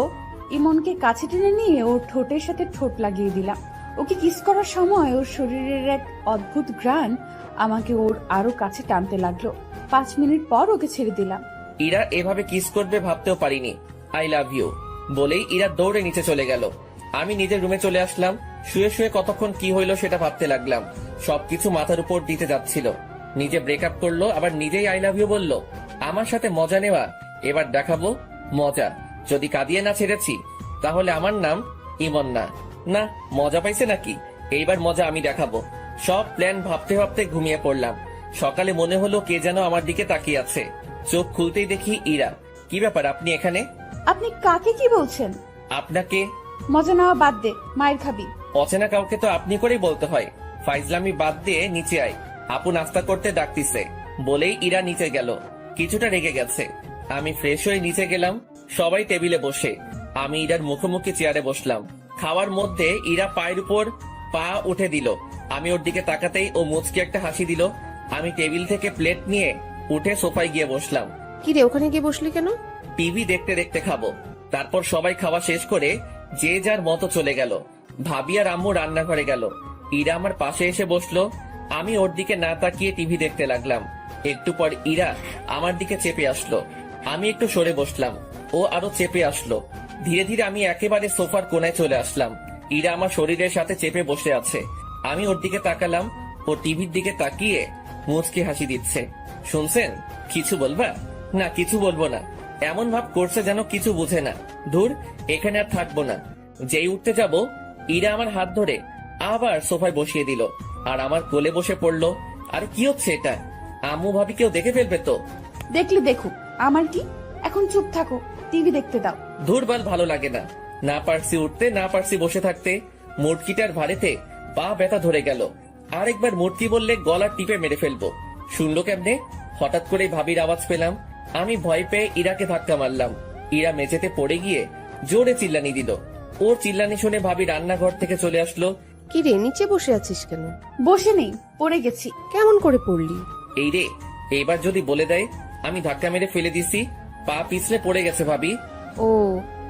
Speaker 1: ইমনকে কাছে টেনে নিয়ে ওর ঠোঁটের সাথে ঠোঁট লাগিয়ে দিলাম। ওকে কিস করার সময় ওর শরীরের এক অদ্ভুত ঘ্রাণ আমাকে ওর আরো কাছে টানতে লাগলো। 5 মিনিট পর ওকে ছেড়ে দিলাম।
Speaker 2: ইরা এভাবে কিস করবে ভাবতেও পারিনি। আই লাভ ইউ বলেই ইরা দৌড়ে নিচে চলে গেল। আমি নিজের রুমে চলে আসলাম। শুয়ে শুয়ে কতক্ষণ কি হইলো সেটা ভাবতে লাগলাম। সবকিছু মাথার উপর দিতে যাচ্ছিল। নিজে ব্রেকআপ করলো, আবার নিজেই আই লাভ ইউ বললো। আমার সাথে মজা নেওয়া, এবার দেখাবো মজা। যদি কাঁদিয়ে না ছেড়েছি তাহলে আমার নাম ইমন না। না, মজা পাইছে নাকি? এইবার মজা আমি দেখাবো। সব প্ল্যান ভাবতে ভাবতে ঘুমিয়ে পড়লাম। সকালে মনে হলো কে যেন আমার দিকে তাকিয়ে আছে। চোখ খুলতেই দেখি ইরা। কি ব্যাপার, আপনি এখানে?
Speaker 1: আপনি কাকে কি বলছেন?
Speaker 2: আপনাকে।
Speaker 1: মজা নেওয়া বাদ দে, মায়ের খাবি।
Speaker 2: অচেনা কাউকে তো আপনি করেই বলতে হয়। ফাইজলামি বাদ দিয়ে নিচে আয়, আপু নাস্তা করতে ডাকতিছে বলেই ইরা নিচে গেল। কিছুটা রেগে গেছে। আমি ফ্রেশ হয়ে নিচে গেলাম। সবাই টেবিলে বসে, আমি ইরার মুখোমুখি চেয়ারে বসলাম। খাওয়ার মধ্যে ইরা পায়ের উপর পা উঠে দিল। আমি ওর দিকে তাকাতেই ও মুচকি একটা হাসি দিল। আমি টেবিল থেকে প্লেট নিয়ে উঠে সোফায় গিয়ে বসলাম।
Speaker 7: কি রে, ওখানে গিয়ে বসলি কেন?
Speaker 2: টিভি দেখতে দেখতে খাবো। তারপর সবাই খাওয়া শেষ করে যে যার মতো চলে গেল। ভাবি আর আম্মু রান্নাঘরে গেল। ইরা আমার পাশে এসে বসলো। আমি ওর দিকে না তাকিয়ে টিভি দেখতে লাগলাম। একটু পর ইরা আমার দিকে চেপে আসলো। আমি একটু সরে বসলাম। ও আরো চেপে আসলো। ধীরে ধীরে আমি একেবারে সোফার কোনায় চলে আসলাম। ইরা আমার শরীরের সাথে চেপে বসে আছে। আমি ওর দিকে তাকালাম। ও টিভির দিকে তাকিয়ে মুচকি হাসি দিচ্ছে। শুনছেন? কিছু বলবা? না, কিছু বলবো না। এমন ভাব করছে যেন কিছু বুঝে না। ধুর, এখানে আর থাকবো না। যেই উঠতে যাব, ইরা আমার হাত ধরে আবার সোফায় বসিয়ে দিল আর আমার কোলে বসে পড়লো। আর কি হচ্ছে এটা? আম্মু ভাবি কেউ দেখে ফেলবে তো।
Speaker 1: দেখলে দেখুক, আমার কি। এখন চুপ থাকো, টিভি দেখতে দাও।
Speaker 2: ধুরবাল, ভালো লাগে না। না পারছি উঠতে, না পারছি বসে থাকতে। মুটকিটার ভারেতে পা ব্যথা ধরে গেল। আরেকবার মুটকি বললে গলা টিপে মেরে ফেলবো। শুনলো কেমনে? হঠাৎ করে ভাবির আওয়াজ পেলাম। আমি ভয় পেয়ে ইরাকে ধাক্কা মারলাম। ইরা মেঝেতে পড়ে গিয়ে জোরে চিল্লানি দিল। ওর চিল্লানি শুনে ভাবি রান্নাঘর থেকে চলে আসলো।
Speaker 7: কি রে, নিচে বসে আছিস কেন?
Speaker 1: বসে নেই, পড়ে গেছি।
Speaker 7: কেমন করে পড়লি?
Speaker 2: এই রে, এইবার যদি বলে দেয় আমি ধাক্কা মেরে ফেলে দিছি। পা পিছলে পড়ে গেছে ভাবি।
Speaker 7: ও,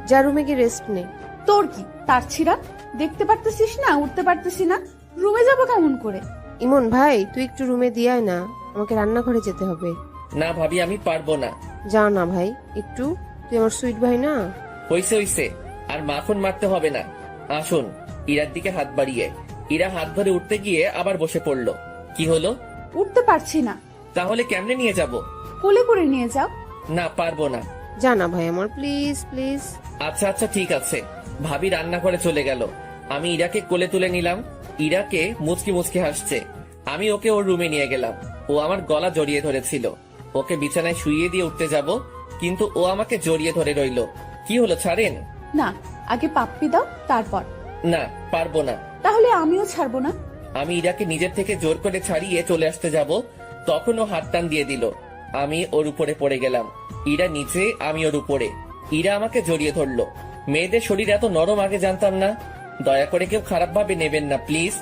Speaker 7: যা রুমে গিয়ে রেস্ট নে।
Speaker 1: তোর কি তার ছিড়া? দেখতে পারতেছিস না উঠতে পারতেছি না, রুমে যাবো কেমন করে?
Speaker 7: ইমন ভাই, তুই একটু রুমে দিয়ে আয় না, আমাকে রান্নাঘরে যেতে হবে।
Speaker 2: না ভাবি, আমি পারবো না।
Speaker 7: যা না ভাই, একটু, তুই আমার সুইট ভাই না।
Speaker 2: হইছে হইছে, আর মাখন মারতে হবে না। আসুন। ইরার দিকে হাত বাড়িয়ে ইরা হাত ধরে উঠতে গিয়ে আবার বসে পড়লো। কি হলো?
Speaker 1: উঠতে পারছি না।
Speaker 2: তাহলে কেমনে নিয়ে যাব?
Speaker 1: কোলে করে নিয়ে যাও।
Speaker 2: না, পারবো না।
Speaker 7: যা না ভাই আমার, প্লিজ প্লিজ।
Speaker 2: আচ্ছা আচ্ছা, ঠিক আছে। ভাবি রান্নাঘরে চলে গেল। আমি ইরাকে কোলে তুলে নিলাম। ইরাকে মুচকি মুচকি হাসছে। আমি ওকে ওর রুমে নিয়ে গেলাম। ও আমার গলা জড়িয়ে ধরেছিল। ওকে বিছানায় শুইয়ে দিয়ে উঠতে যাব, কিন্তু ও আমাকে জড়িয়ে ধরে রইল। কি হলো, ছাড়েন?
Speaker 1: না, আগে পাপ্পি দাও, তারপর।
Speaker 2: না, পারবো না।
Speaker 1: তাহলে আমিও ছাড়বো না।
Speaker 2: আমি ইরাকে নিজের থেকে জোর করে ছাড়িয়ে চলে আসতে যাব, তখন ও হাত টান দিয়ে দিল। আমি ওর উপরে পড়ে গেলাম। ইরা নিচে, আমি ওর উপরে। ইরা আমাকে জড়িয়ে ধরলো। মেয়েদের শরীর এত নরম আগে জানতাম না। দয়া করে কেউ খারাপ ভাবে নেবেন না প্লিজ।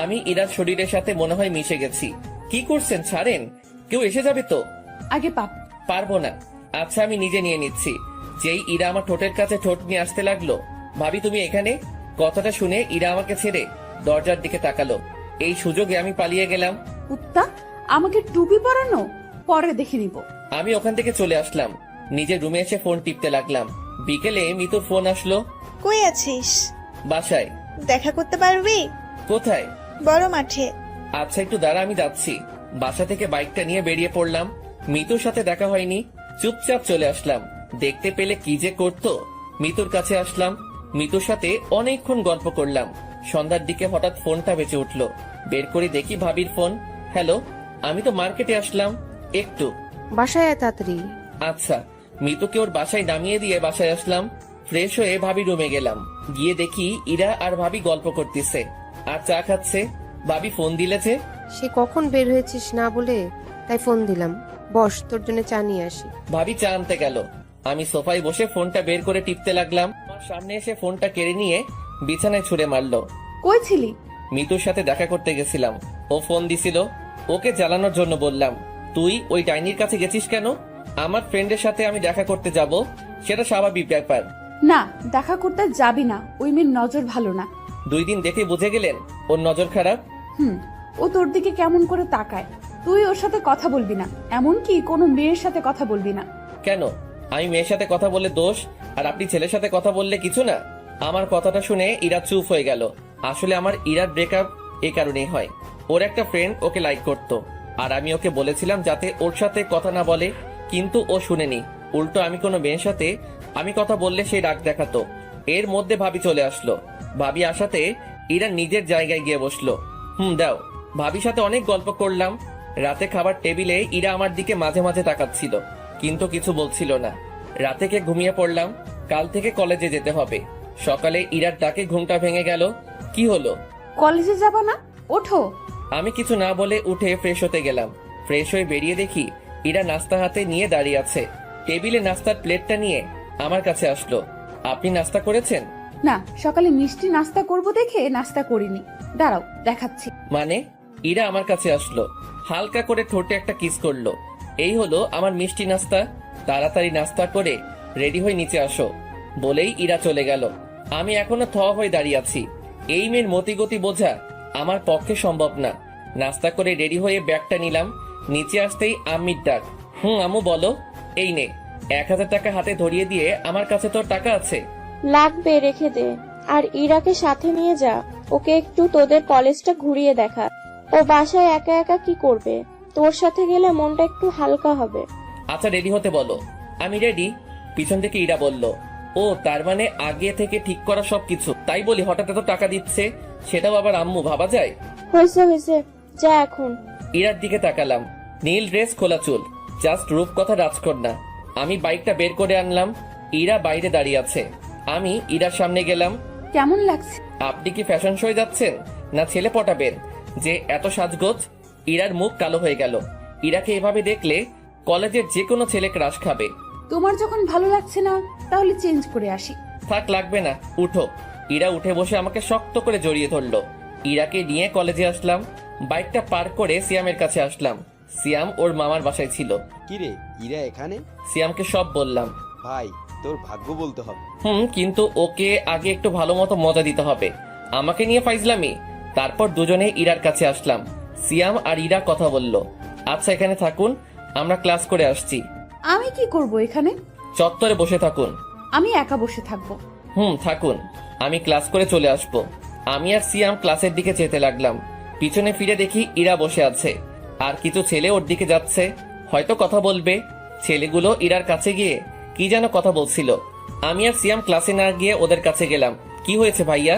Speaker 2: আমি ইরার শরীরের সাথে মনে হয় মিশে গেছি। কি করছেন, ছাড়েন। কেউ এসে যাবে তো।
Speaker 1: আগে
Speaker 2: পারবো না। আচ্ছা, আমি নিজে নিয়ে নিচ্ছি। যেই ইরা আমার ঠোঁটের কাছে ঠোঁট নিয়ে আসতে লাগলো, ভাবি তুমি এখানে? কথাটা শুনে ইরা আমাকে ছেড়ে দরজার দিকে তাকালো। এই সুযোগে আমি পালিয়ে গেলাম।
Speaker 1: কুত্তা, আমাকে টুপি পরানো পরে দেখে নিব।
Speaker 2: আমি ওখান থেকে চলে আসলাম। নিজের রুমে এসে ফোন টিপতে লাগলাম। বিকেলে মিতুর ফোন আসলো।
Speaker 8: কই আছিস?
Speaker 2: বাসায়।
Speaker 8: দেখা করতে পারবি?
Speaker 2: কোথায়?
Speaker 8: বড় মাঠে।
Speaker 2: আচ্ছা, একটু দাঁড়া, আমি যাচ্ছি। বাসা থেকে বাইকটা নিয়ে বেরিয়ে পড়লাম। মিতুর সাথে দেখা হয়নি, চুপচাপ চলে আসলাম। দেখতে পেলে কি যে করতো। মিতুর কাছে আসলাম, মিতুর সাথে অনেকক্ষণ গল্প করলাম। সন্ধ্যার দিকে হঠাৎ ফোনটা বেঁচে উঠলো। বের করে দেখি ভাবির ফোন। হ্যালো, আমি তো মার্কেটে আসলাম একটু।
Speaker 7: বাসায় আয় তাড়াতাড়ি।
Speaker 2: আচ্ছা। মিতুকে ওর বাসায় নামিয়ে দিয়ে বাসায় আসলাম। ফ্রেশ হয়ে ভাবি রুমে গেলাম। গিয়ে দেখি ইরা আর ভাবি গল্প করতেছে আর চা খাচ্ছে। ভাবি ফোন দিলেছে।
Speaker 7: সে কখন বের হয়েছিস না বলে তাই ফোন দিলাম। বস, তোর জন্য চা নিয়ে আসি।
Speaker 2: ভাবি চা আনতে গেল। আমি সোফায় বসে ফোনটা বের করে টিপতে লাগলাম। আমার সামনে এসে ফোনটা কেড়ে নিয়ে বিছানায় ছুঁড়ে মারলো।
Speaker 1: কই ছিলি?
Speaker 2: মিতুর সাথে দেখা করতে গেছিলাম। ও ফোন দিছিল, ওকে জ্বালানোর জন্য বললাম। তুই ওই ডাইনির কাছে গেছিস কেন? আমার ফ্রেন্ডের সাথে আমি দেখা করতে যাব, সেটা স্বাভাবিক ব্যাপার।
Speaker 1: না, দেখা করতে যাবি না। ওই মেয়ের নজর ভালো না।
Speaker 2: 2 দিন দেখে বুঝে গেলেন ওর নজর খারাপ।
Speaker 1: ও তোর দিকে কেমন করে তাকায়। তুই ওর সাথে কথা বলবি না, এমনকি কোনো মেয়ের সাথে কথা বলবি না।
Speaker 2: কেন? আমি মেয়ের সাথে কথা বললে দোষ, আর আপনি ছেলের সাথে কথা বললে কিছু না? আমার কথাটা শুনে ইরা চুপ হয়ে গেল। আসলে আমার ইরার ব্রেকআপ এই কারণেই হয়। ওর একটা ফ্রেন্ড ওকে লাইক করত, আর আমি ওকে বলেছিলাম যাতে ওর সাথে কথা না বলে, কিন্তু ও শুনেনি। উল্টো আমি কোনো মেয়ের সাথে আমি কথা বললে সেই রাগ দেখাতো। এর মধ্যে ভাবি চলে আসলো। ভাবি আসাতে ইরা নিজের জায়গায় গিয়ে বসলো। দাও। ভাবির সাথে অনেক গল্প করলাম। রাতে খাবার টেবিলে ইরা আমার দিকে মাঝে মাঝে তাকাচ্ছিল, কিন্তু কিছু বলছিল না। রাতে কে ঘুমিয়ে পড়লাম। কাল থেকে কলেজে যেতে হবে। সকালে ইরার ডাকে ঘুমটা ভেঙে গেল। কি হলো?
Speaker 1: কলেজে যাব না? ওঠো।
Speaker 2: আমি কিছু না বলে উঠে ফ্রেশ হতে গেলাম। ফ্রেশ হয়ে বেরিয়ে দেখি ইরা নাস্তা হাতে নিয়ে দাঁড়িয়ে আছে। টেবিলে নাস্তার প্লেটটা নিয়ে আমার কাছে আসলো। আপনি নাস্তা করেছেন?
Speaker 1: না, সকালে মিষ্টি নাস্তা করব দেখে নাস্তা করিনি। দাঁড়াও, দেখাচ্ছি।
Speaker 2: মানে? ইরা আমার কাছে আসলো, হালকা করে ঠোঁটে একটা কিস করলো। এই হলো আমার মিষ্টি নাস্তা। তাড়াতাড়ি নাস্তা করে রেডি হয়ে নিচে আসো বলেই ইরা চলে গেল। আমি এখনো থ হয়ে দাঁড়িয়ে আছি। এই মেয়ের মতিগতি বোঝা আমার পক্ষে সম্ভব না। নাস্তা করে রেডি হয়ে ব্যাগটা নিলাম। নিচে আসতেই আম্মির ডাক। আম্মু বলো। এই নে 1000 টাকা হাতে ধরিয়ে দিয়ে, আমার কাছে তোর টাকা আছে।
Speaker 5: লাগবে, রেখে দে। আর ইরাকে সাথে নিয়ে যা, ওকে একটু তোদের কলেজটা ঘুরিয়ে দেখা। ও বাসায় একা একা কি করবে? তোর সাথে গেলে মনটা একটু হালকা হবে।
Speaker 2: আচ্ছা, রেডি হতে বলো। আমি রেডি। পিছন থেকে ইরা বলল, ও তার মানে আগে থেকে ঠিক করা সবকিছু। তাই বলি হঠাৎ এত টাকা দিচ্ছে, সেটাও আবার আম্মু, ভাবা যায়?
Speaker 5: হয়েছে হয়েছে, যা এখন।
Speaker 2: ইরার দিকে তাকালাম। নীল ড্রেস, খোলা চুল, জাস্ট রূপকথা রাজকন্যা। আমি বাইকটা বের করে আনলাম। ইরা বাইরে দাঁড়িয়ে আছে। আমি ইরার সামনে গেলাম।
Speaker 1: কেমন লাগছে?
Speaker 2: আপনি কি ফ্যাশন শোয়ে যাচ্ছেন, না ছেলে পটাবেন যে এত সাজগোজ? ইরার মুখ কালো হয়ে গেল। ইরাকে এভাবে দেখলে কলেজের যে কোনো ছেলে ক্রাশ খাবে।
Speaker 1: তোমার যখন ভালো লাগছে না, তাহলে চেঞ্জ করে আসি।
Speaker 2: থাক, লাগবে না, উঠো। ইরা উঠে বসে আমাকে শক্ত করে জড়িয়ে ধরলো। ইরাকে নিয়ে কলেজে আসলাম। বাইকটা পার করে সিয়ামের কাছে আসলাম। সিয়াম ওর মামার বাসায় ছিল।
Speaker 3: কিরে, ইরা এখানে?
Speaker 2: সিয়ামকে সব বললাম।
Speaker 3: ভাই, তোর ভাগ্য বলতে হবে।
Speaker 2: কিন্তু ওকে আগে একটু ভালো মতো মজা দিতে হবে। আমাকে নিয়ে ফাইজলামি। তারপর দুজনে ইরার কাছে আসলাম। সিয়াম আর ইরা কথা বলল। আচ্ছা, এখানে থাকুন, আমরা ক্লাস করে আসছি।
Speaker 1: আমি কি করব এখানে?
Speaker 2: চত্বরে বসে থাকুন।
Speaker 1: আমি একা বসে থাকবো।
Speaker 2: থাকুন, আমি ক্লাস করে চলে আসব। আমি আর সিয়াম ক্লাসের দিকে যেতে লাগলাম। পিছনে ফিরে দেখি ইরা বসে আছে, আর কিছু ছেলে ওর দিকে যাচ্ছে, হয়তো কথা বলবে। ছেলেগুলো ইরার কাছে গিয়ে কি যেন কথা বলছিল। আমি আর সিয়াম ক্লাসে না গিয়ে ওদের কাছে গেলাম। কি হয়েছে ভাইয়া?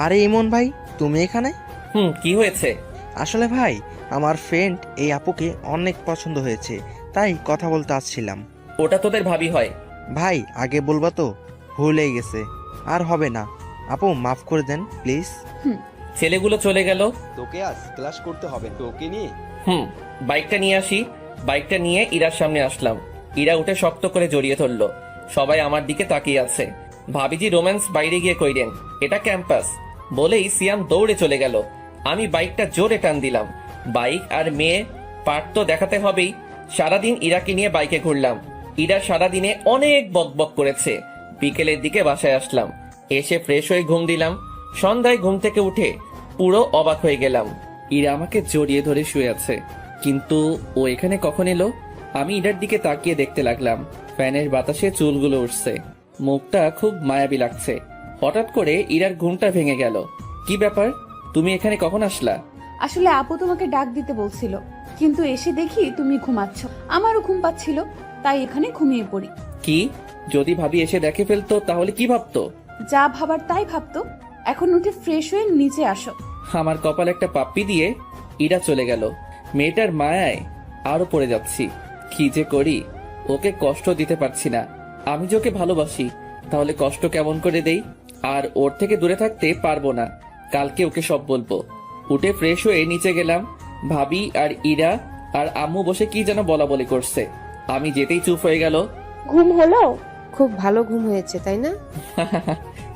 Speaker 9: আরে ইমন ভাই, তুমি এখানে?
Speaker 2: কি হয়েছে?
Speaker 9: আসলে ভাই, আমার ফ্রেন্ড এই আপুকে অনেক পছন্দ হয়েছে, তাই কথা বলতে আসছিলাম।
Speaker 2: ওটা তোদের ভাবি হয়?
Speaker 9: ভাই, আগে বলবা তো, ভুল হয়ে গেছে, আর হবে না। আপু, মাফ করে দেন প্লিজ।
Speaker 2: ছেলেগুলো চলে গেল।
Speaker 3: তোকে আজ ক্লাস করতে হবে তোকে নিয়ে।
Speaker 2: বাইকটা নিয়ে আসি। বাইকটা নিয়ে ইরার সামনে আসলাম। ইরা উঠে শক্ত করে জড়িয়ে ধরলো। সবাই আমার দিকে তাকিয়ে আছে। ভাবিজি রোম্যান্স বাইরে গিয়ে কইলেন, এটা ক্যাম্পাস বলেই সিয়াম দৌড়ে চলে গেল। আমি বাইকটা জোরে টান দিলাম। বাইক আর মেয়ে পার্ট তো দেখাতে হবেই। সারাদিন ইরাকে নিয়ে বাইকে ঘুরলাম। ইরা সারাদিনে অনেক বকবক করেছে। বিকেলের দিকে বাসায় আসলাম। এসে ফ্রেশ হয়ে ঘুম দিলাম। সন্ধ্যায় ঘুম থেকে উঠে পুরো অবাক হয়ে গেলাম। ইরা আমাকে জড়িয়ে ধরে শুয়ে আছে, কিন্তু ও এখানে কখন এলো? আমি ইরার দিকে তাকিয়ে দেখতে লাগলাম। ফ্যানের বাতাসে চুলগুলো উঠছে, মুখটা খুব মায়াবী লাগছে। হঠাৎ করে ইরার ঘুমটা ভেঙে গেল। কি ব্যাপার, তুমি এখানে কখন আসলা?
Speaker 1: আসলে আপু তোমাকে ডাক দিতে বলছিল, কিন্তু এসে দেখি তুমি ঘুমাচ্ছ। আমারও ঘুম পাচ্ছিল, তাই এখানে ঘুমিয়ে পড়ি।
Speaker 2: কি, যদি ভাবি এসে দেখে ফেলতো তাহলে কি ভাবতো?
Speaker 1: যা ভাবার তাই ভাবতো। এখন উঠে ফ্রেশ হয়ে নিচে আসো।
Speaker 2: আমার কপাল একটা পাপ্পি দিয়ে ইরা চলে গেল। মেয়েটার মায়ায় আরো পড়ে যাচ্ছি। কি যে করি, ওকে কষ্ট দিতে পারছি না। আমি যে ওকে ভালোবাসি, তাহলে কষ্ট কেমন করে দেই? আর ওর থেকে দূরে থাকতে পারবো না। কালকে ওকে সব বলবো। উঠে ফ্রেশ হয়ে নিচে গেলাম। ভাবি আর ইরা আর আম্মু বসে কি যেন বলা বলি করছে। আমি যেতেই চুপ হয়ে গেল।
Speaker 5: ঘুম হলো?
Speaker 7: খুব ভালো ঘুম হয়েছে তাই না?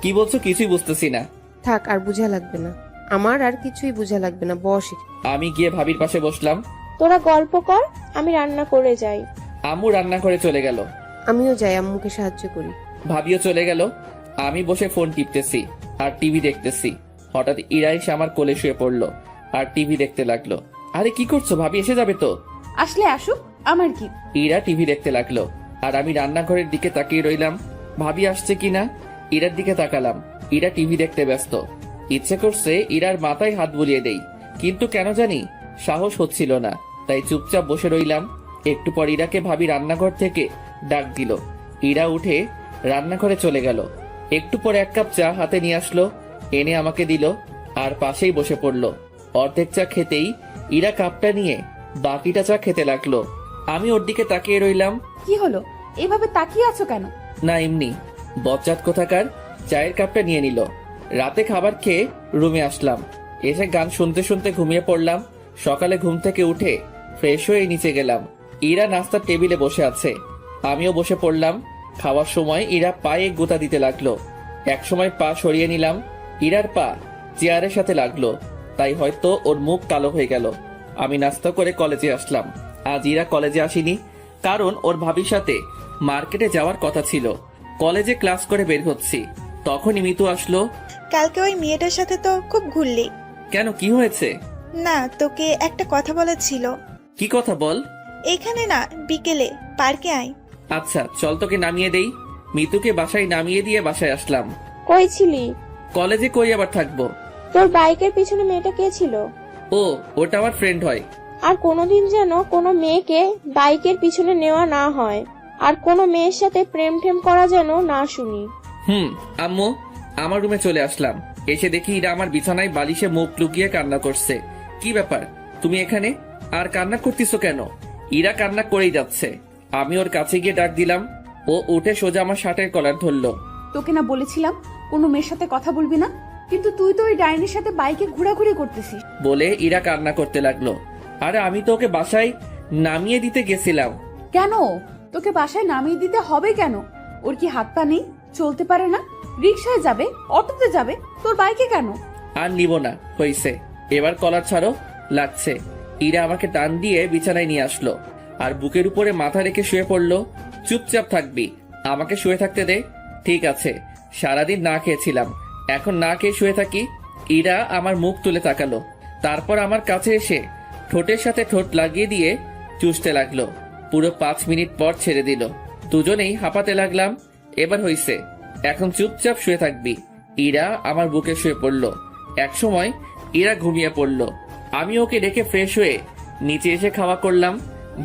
Speaker 2: কি বলছো কিছুই বুঝতেছি না।
Speaker 7: থাক, আর বুঝা লাগবে না। আমার আর কিছুই বুঝা লাগবে না, বস।
Speaker 2: আমি গিয়ে ভাবির পাশে বসলাম।
Speaker 5: তোরা গল্প কর, আমি রান্না করে যাই।
Speaker 2: আম্মু রান্না করে চলে গেল।
Speaker 7: আমিও যাই, আম্মুকে সাহায্য করি।
Speaker 2: ভাবিও চলে গেল। আমি বসে ফোন টিপতেছি আর টিভি দেখতেছি। হঠাৎ ইরা এসে আমার কোলে শুয়ে পড়লো আর টিভি দেখতে লাগলো। আরে কি করছো, ভাবি এসে যাবে তো।
Speaker 1: আসলে আসুক, আমার কি।
Speaker 2: ইরা টিভি দেখতে লাগলো আর আমি রান্নাঘরের দিকে তাকিয়ে রইলাম। ভাবি আসছে কিনা ইরার দিকে তাকালাম। ইরা টিভি দেখতে ব্যস্ত। ইচ্ছে করছে ইরার মাথায় হাত বুলিয়ে দেই, কিন্তু কেন জানি সাহস হচ্ছিল না। তাই চুপচাপ বসে রইলাম। একটু পর ইরাকে ভাবি রান্নাঘর থেকে ডাক দিল। ইরা উঠে রান্নাঘরে চলে গেল। একটু পর এক কাপ চা হাতে নিয়ে আসলো, এনে আমাকে দিল আর পাশেই বসে পড়লো। অর্ধেক চা খেতেই ইরা কাপটা নিয়ে বাকিটা চা খেতে লাগলো। আমি ওর দিকে তাকিয়ে রইলাম।
Speaker 1: কি হলো, এভাবে তাকিয়ে আছো কেন?
Speaker 2: না এমনি। বজ্জাত কোথাকার চায়ের কাপটা নিয়ে নিল। রাতে খাবার খেয়ে রুমে আসলাম। এসে গান শুনতে শুনতে ঘুমিয়ে পড়লাম। সকালে ঘুম থেকে উঠে ফ্রেশ হয়ে নিচে গেলাম। ইরা নাস্তার টেবিলে বসে আছে, আমিও বসে পড়লাম। খাওয়ার সময় ইরা পায়ে গুঁতা দিতে লাগলো। এক সময় পা সরিয়ে নিলাম। ইরার পা চেয়ারের সাথে লাগলো, তাই হয়তো ওর মুখ কালো হয়ে গেল। আমি নাস্তা করে কলেজে আসলাম। আজ ইরা কলেজে আসেনি, কারণ ওর ভাবির সাথে মার্কেটে যাওয়ার কথা ছিল। কলেজে ক্লাস করে বের হচ্ছি, তখনই মিতু আসলো।
Speaker 8: কালকে ওই মেয়েটার সাথে তো খুব ঘুরলি।
Speaker 2: কেন, কি হয়েছে?
Speaker 8: না, তোকে একটা কথা বলার ছিল।
Speaker 2: কি কথা বল।
Speaker 8: এখানে না, বিকেলে পার্কে আয়।
Speaker 2: আচ্ছা চল, তোকে নামিয়ে দেই। মিতুকে বাসায় নামিয়ে দিয়ে বাসায় আসলাম।
Speaker 5: কই ছিলি?
Speaker 2: কলেজে কই আবার থাকবো।
Speaker 5: তোর বাইকের পিছনে মেয়েটা কে ছিল?
Speaker 2: ও, ওটা আমার ফ্রেন্ড হয়।
Speaker 5: আর কোনোদিন যেন কোনো মেয়েকে বাইকের পিছনে নেওয়া না হয়, আর কোনো মেয়ের সাথে প্রেম টেম করা যেন না শুনি।
Speaker 2: আম্মু, আমার রুমে চলে আসলাম। এসে দেখি ইরা আমার বিছানায় বালিশে মুখ লুকিয়ে কান্না করছে। কি ব্যাপার, তুমি এখানে আর কান্না করতেছো কেন? ইরা কান্না করেই যাচ্ছে। আমি ওর কাছে গিয়ে ডাক দিলাম। ও উঠে সোজা আমার শার্টের কলার ধরলো।
Speaker 1: তোকে না বলেছিলাম কোনো মেয়ের সাথে কথা বলবি না, কিন্তু তুই তো ওই ডাইনির সাথে বাইকে ঘোরাঘুরি করতেছিস।
Speaker 2: বলে ইরা কান্না করতে লাগলো। আরে আমি তো ওকে বাসায় নামিয়ে দিতে গেছিলাম।
Speaker 1: কেন তোকে বাসায় নামিয়ে দিতে হবে কেন? ওর কি হাত পা নেই, চলতে পারে না? রিক্সায় যাবে, অটোতে যাবে, তোর বাইকে কেন?
Speaker 2: আর নিব না, হইছে। এবার কলার ছাড়ো, লাগছে। ইরা আমাকে টান দিয়ে বিছানায় নিয়ে আসলো আর বুকের উপরে মাথা রেখে শুয়ে পড়লো। চুপচাপ থাকবি, আমাকে শুয়ে থাকতে দে। ঠিক আছে, সারাদিন না খেয়েছিলাম, এখন না খেয়ে শুয়ে থাকি। ইরা আমার মুখ তুলে তাকালো, তারপর আমার কাছে এসে ঠোঁটের সাথে ঠোঁট লাগিয়ে দিয়ে চুষতে লাগলো। পুরো 5 মিনিট পর ছেড়ে দিল। দুজনেই হাঁপাতে লাগলাম। এবার হইছে, এখন চুপচাপ শুয়ে থাকবি। ইরা আমার বুকে শুয়ে পড়লো। এক সময় ইরা ঘুমিয়ে পড়লো। আমি ওকে ডেকে ফ্রেশ হয়ে নিচে এসে খাওয়া করলাম।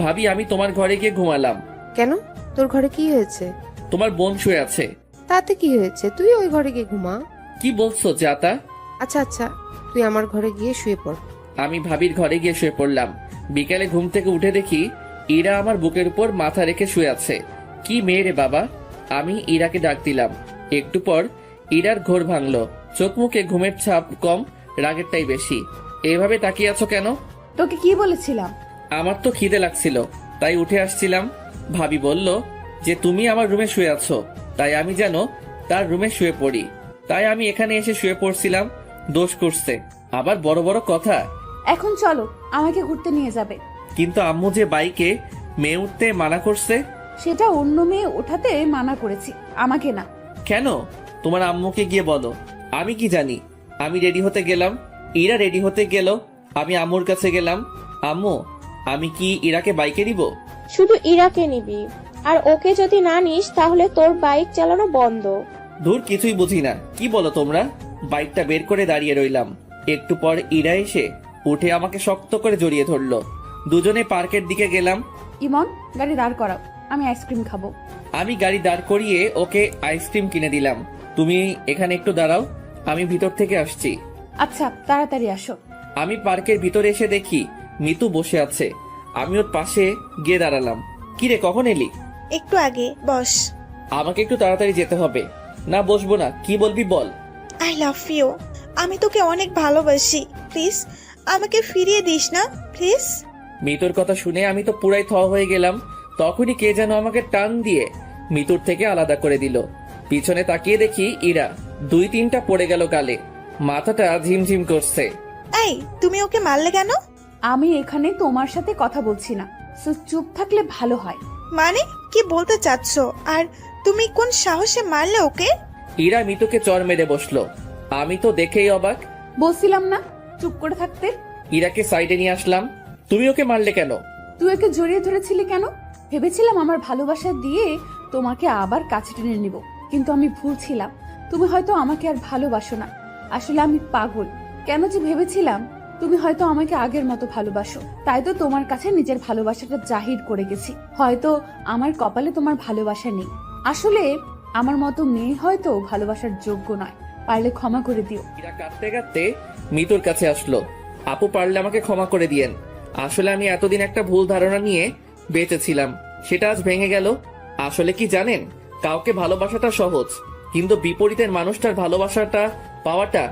Speaker 2: ভাবি আমি তোমার ঘরে গিয়ে ঘুমালাম।
Speaker 7: কেন, তোর ঘরে কি হয়েছে?
Speaker 2: তোমার বোন শুয়ে আছে।
Speaker 7: তাতে কি হয়েছে, তুই ওই ঘরে গিয়ে ঘুমা।
Speaker 2: কি বলছো জাতা?
Speaker 7: আচ্ছা আচ্ছা, তুই আমার ঘরে গিয়ে শুয়ে পড়।
Speaker 2: আমি ভাবির ঘরে গিয়ে শুয়ে পড়লাম। বিকালে ঘুম থেকে উঠে দেখি ইরা আমার বুকের উপর মাথা রেখে শুয়ে আছে। কি মেয়ে রে বাবা। আমি ইরাকে ডাক দিলাম। একটু পর ইরার ঘোর ভাঙলো। চোখ মুখে ঘুমের ছাপ কম, রাগেরটাই বেশি। এইভাবে তাকিয়ে আছো কেন?
Speaker 1: তোকে কি বলেছিলাম?
Speaker 2: আমার তো খিদে লাগছিল, তাই উঠে আসছিলাম। ভাবি বলল যে তুমি আমার রুমে শুয়ে আছো, তাই আমি যেন তার রুমে শুয়ে পড়ি। তাই আমি এখানে এসে শুয়ে পড়ছিলাম। দোষ করছে আবার বড় বড় কথা।
Speaker 1: এখন চলো, আমাকে ঘুরতে নিয়ে যাবে।
Speaker 2: কিন্তু আম্মু যে বাইকে মেয়ে উঠতে মানা করছে।
Speaker 1: সেটা অন্য মেয়ে ওঠাতে মানা করেছি, আমাকে না।
Speaker 2: কেন? তোমার আম্মুকে গিয়ে বলো। আমি কি জানি? আমি রেডি হতে গেলাম, ইরা রেডি হতে গেল, আমি আম্মুর কাছে গেলাম। আম্মু, আমি কি ইরাকে বাইকে দিব?
Speaker 5: শুধু ইরাকে নিবি, আর ওকে যদি না নিস তাহলে তোর বাইক চালানো বন্ধ।
Speaker 2: দূর, কিছুই বুঝি না। কি বলো তোমরা? বাইকটা বের করে দাঁড়িয়ে রইলাম। একটু পর ইরা এসে উঠে আমাকে শক্ত করে জড়িয়ে ধরলো। দুজনে পার্কের দিকে গেলাম।
Speaker 1: ইমন, গাড়ি দাঁড় করাও, আমি আইসক্রিম খাবো।
Speaker 2: আমি গাড়ি দাঁড় করিয়ে ওকে আইসক্রিম কিনে দিলাম। তুমি এখানে একটু দাঁড়াও, আমি ভিতর থেকে আসছি।
Speaker 1: আচ্ছা, তাড়াতাড়ি আসো।
Speaker 2: আমি পার্কের ভিতরে এসে দেখি মিতু বসে আছে। আমি ওর পাশে গিয়ে দাঁড়ালাম। কিরে, কখন এলি?
Speaker 8: একটু আগে, বস।
Speaker 2: আমাকে একটু তাড়াতাড়ি যেতে হবে। না, বসবো না। কি বলবি বল।
Speaker 8: I love you. আমি তোকে অনেক ভালোবাসি। প্লিজ আমাকে ফিরিয়ে দিস না, প্লিজ।
Speaker 2: মিতুর কথা শুনে আমি তো পুরাই থ হয়ে গেলাম। তখনই কে যেন আমাকে টান দিয়ে মিতুর থেকে আলাদা করে দিল। পিছনে তাকিয়ে দেখি ইরা 2-3টা পড়ে গেল গালে। মাথাটা ঝিমঝিম করছে।
Speaker 8: এই, তুমি ওকে মারলে কেন?
Speaker 1: আমি এখানে তোমার সাথে কথা বলছি না, সো চুপ থাকলে ভালো হয়।
Speaker 8: মানে কি বলতে চাচ্ছ? আর তুমি কোন সাহসে মারলে ওকে?
Speaker 2: ইরা মিতুকে চর মেরে বসলো। আমি তো দেখেই অবাক।
Speaker 1: বলছিলাম না চুপ করে থাকতে?
Speaker 2: ইরাকে সাইডে নিয়ে আসলাম। তুমি ওকে মারলে কেন?
Speaker 1: তুই ওকে জড়িয়ে ধরেছিলি কেন? ভেবেছিলাম আমার ভালোবাসা দিয়ে তোমাকে আবার কাছে টেনে নিব, কিন্তু আমি ভুল ছিলাম। তুমি হয়তো আমাকে আর ভালোবাসো না। আসলে আমি পাগল। কেন যে ভেবেছিলাম তুমি হয়তো আমাকে আগের মতো ভালোবাসো, তাই তো তোমার কাছে নিজের ভালোবাসাটা জাহির করে গেছি। হয়তো আমার কপালে তোমার ভালোবাসা নেই। আসলে আমার মতো মেয়ে হয়তো ভালোবাসার যোগ্য নয়। পারলে ক্ষমা করে দিও।
Speaker 2: ইরা কাঁদতে কাঁদতে মিতুর কাছে আসলো। আপু, পারলে আমাকে ক্ষমা করে দিয়েন। আসলে আমি এতদিন একটা ভুল ধারণা নিয়ে বেঁচেছিলাম, সেটা আজ ভেঙে গেল। আসলে কি জানেন, কাউকে ভালোবাসাটা সহজ, কিন্তু বিপরীতের মানুষটার ভালোবাসাটা পাওয়াটা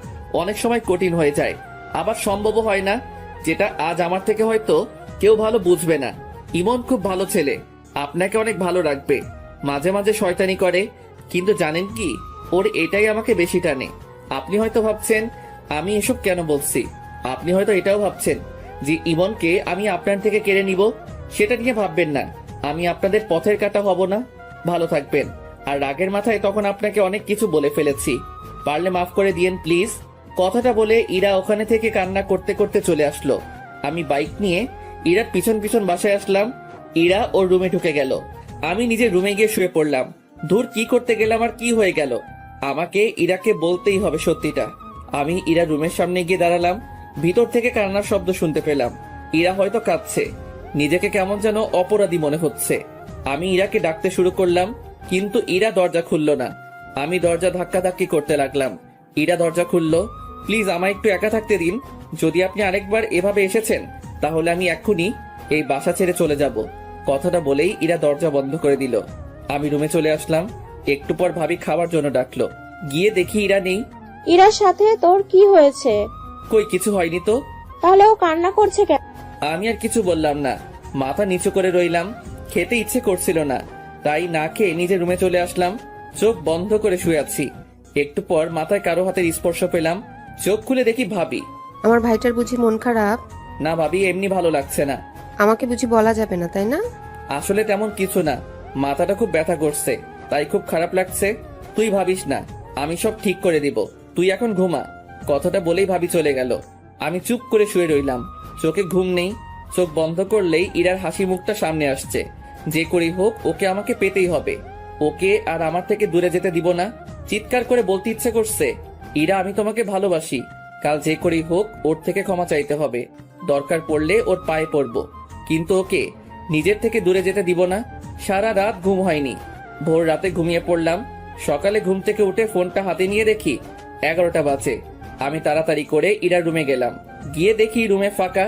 Speaker 2: অনেক সময় কঠিন হয়ে যায়, আবার সম্ভবও হয় না। যেটা আজ আমার থেকে হয়তো কেউ ভালো বুঝবে না। ইমন খুব ভালো ছেলে, আপনাকে অনেক ভালো রাখবে। মাঝে মাঝে শয়তানি করে, কিন্তু জানেন কি, ওর এটাই আমাকে বেশি টানে। আপনি হয়তো ভাবছেন আমি এসব কেন বলছি। আপনি হয়তো এটাও ভাবছেন যে ইমনকে আমি আপনার থেকে কেড়ে নিব। সেটা নিয়ে ভাববেন না। আমি আপনাদের পথের কাঁটা হব না। ভালো থাকবেন। আর রাগের মাথায় তখন আপনাকে অনেক কিছু বলে ফেলেছি, পারলে মাফ করে দিয়েন প্লিজ। কথাটা বলে ইরা ওখানে থেকে কান্না করতে করতে চলে আসলো। আমি বাইক নিয়ে ইরার পিছন পিছন বাসায় আসলাম। ইরা ওর রুমে ঢুকে গেল। আমি নিজের রুমে গিয়ে শুয়ে পড়লাম। ধুর, কি করতে গেলাম আর কি হয়ে গেল। আমাকে ইরাকে বলতেই হবে সত্যিটা। আমি ইরা রুমের সামনে গিয়ে দাঁড়ালাম। ভিতর থেকে কান্নার শব্দ শুনতে পেলাম। ইরা হয়তো কাঁদছে, নিজেকে কেমন যেন অপরাধী মনে হচ্ছে। আমি ইরাকে ডাকতে শুরু করলাম, কিন্তু ইরা দরজা খুলল না। আমি দরজা ধাক্কাধাক্কি করতে লাগলাম। ইরা দরজা খুলল। প্লিজ আমায় একটু একা থাকতে দিন। যদি আপনি আরেকবার এভাবে এসেছেন তাহলে আমি এক্ষুনি এই বাসা ছেড়ে চলে যাব। কথাটা বলেই ইরা দরজা বন্ধ করে দিল। আমি রুমে চলে আসলাম। একটু পর ভাবি খাওয়ার জন্য ডাকলো। গিয়ে দেখি ইরা নেই।
Speaker 5: ইরার সাথে তোর কি হয়েছে?
Speaker 2: কই, কিছু হয়নি তো।
Speaker 5: তাহলে ও কান্না করছে কেন?
Speaker 2: আমি আর কিছু বললাম না, মাথা নিচু করে রইলাম। খেতে ইচ্ছে করছিল না, তাই না খেয়ে নিজের রুমে চলে আসলাম। চোখ বন্ধ করে শুয়ে আছি। একটু পর মাথায় কারো হাতের স্পর্শ পেলাম। চোখ খুলে দেখি ভাবি।
Speaker 7: আমার ভাইটার বুঝি মন খারাপ?
Speaker 2: না ভাবি, এমনি ভালো লাগছে না।
Speaker 7: আমাকে বুঝি বলা যাবে না, তাই না?
Speaker 2: আসলে তেমন কিছু না, মাথাটা খুব ব্যথা করছে, তাই খুব খারাপ লাগছে। তুই ভাবিস না, আমি সব ঠিক করে দিব। তুই এখন ঘুমা। কথাটা বলেই ভাবি চলে গেল। আমি চুপ করে শুয়ে রইলাম। চোখে ঘুম নেই। চোখ বন্ধ করলেই ইরার হাসি মুখটা সামনে আসছে। যে করেই হোক ওকে আমাকে পেতেই হবে। ওকে আর আমার থেকে দূরে যেতে দিব না। চিৎকার করে বলতে ইচ্ছে করছে, ইরা, আমি তোমাকে ভালোবাসি। কাল যে করেই হোক ওর থেকে ক্ষমা চাইতে হবে। দরকার পড়লে ওর পায়ে পড়ব, কিন্তু ওকে নিজের থেকে দূরে যেতে দিব না। সারা রাত ঘুম হয়নি। ভোর রাতে ঘুমিয়ে পড়লাম। সকালে ঘুম থেকে উঠে ফোনটা হাতে নিয়ে দেখি 11টা বাজে। আমি তাড়াতাড়ি করে ইরার রুমে গেলাম। গিয়ে দেখি রুমে ফাঁকা।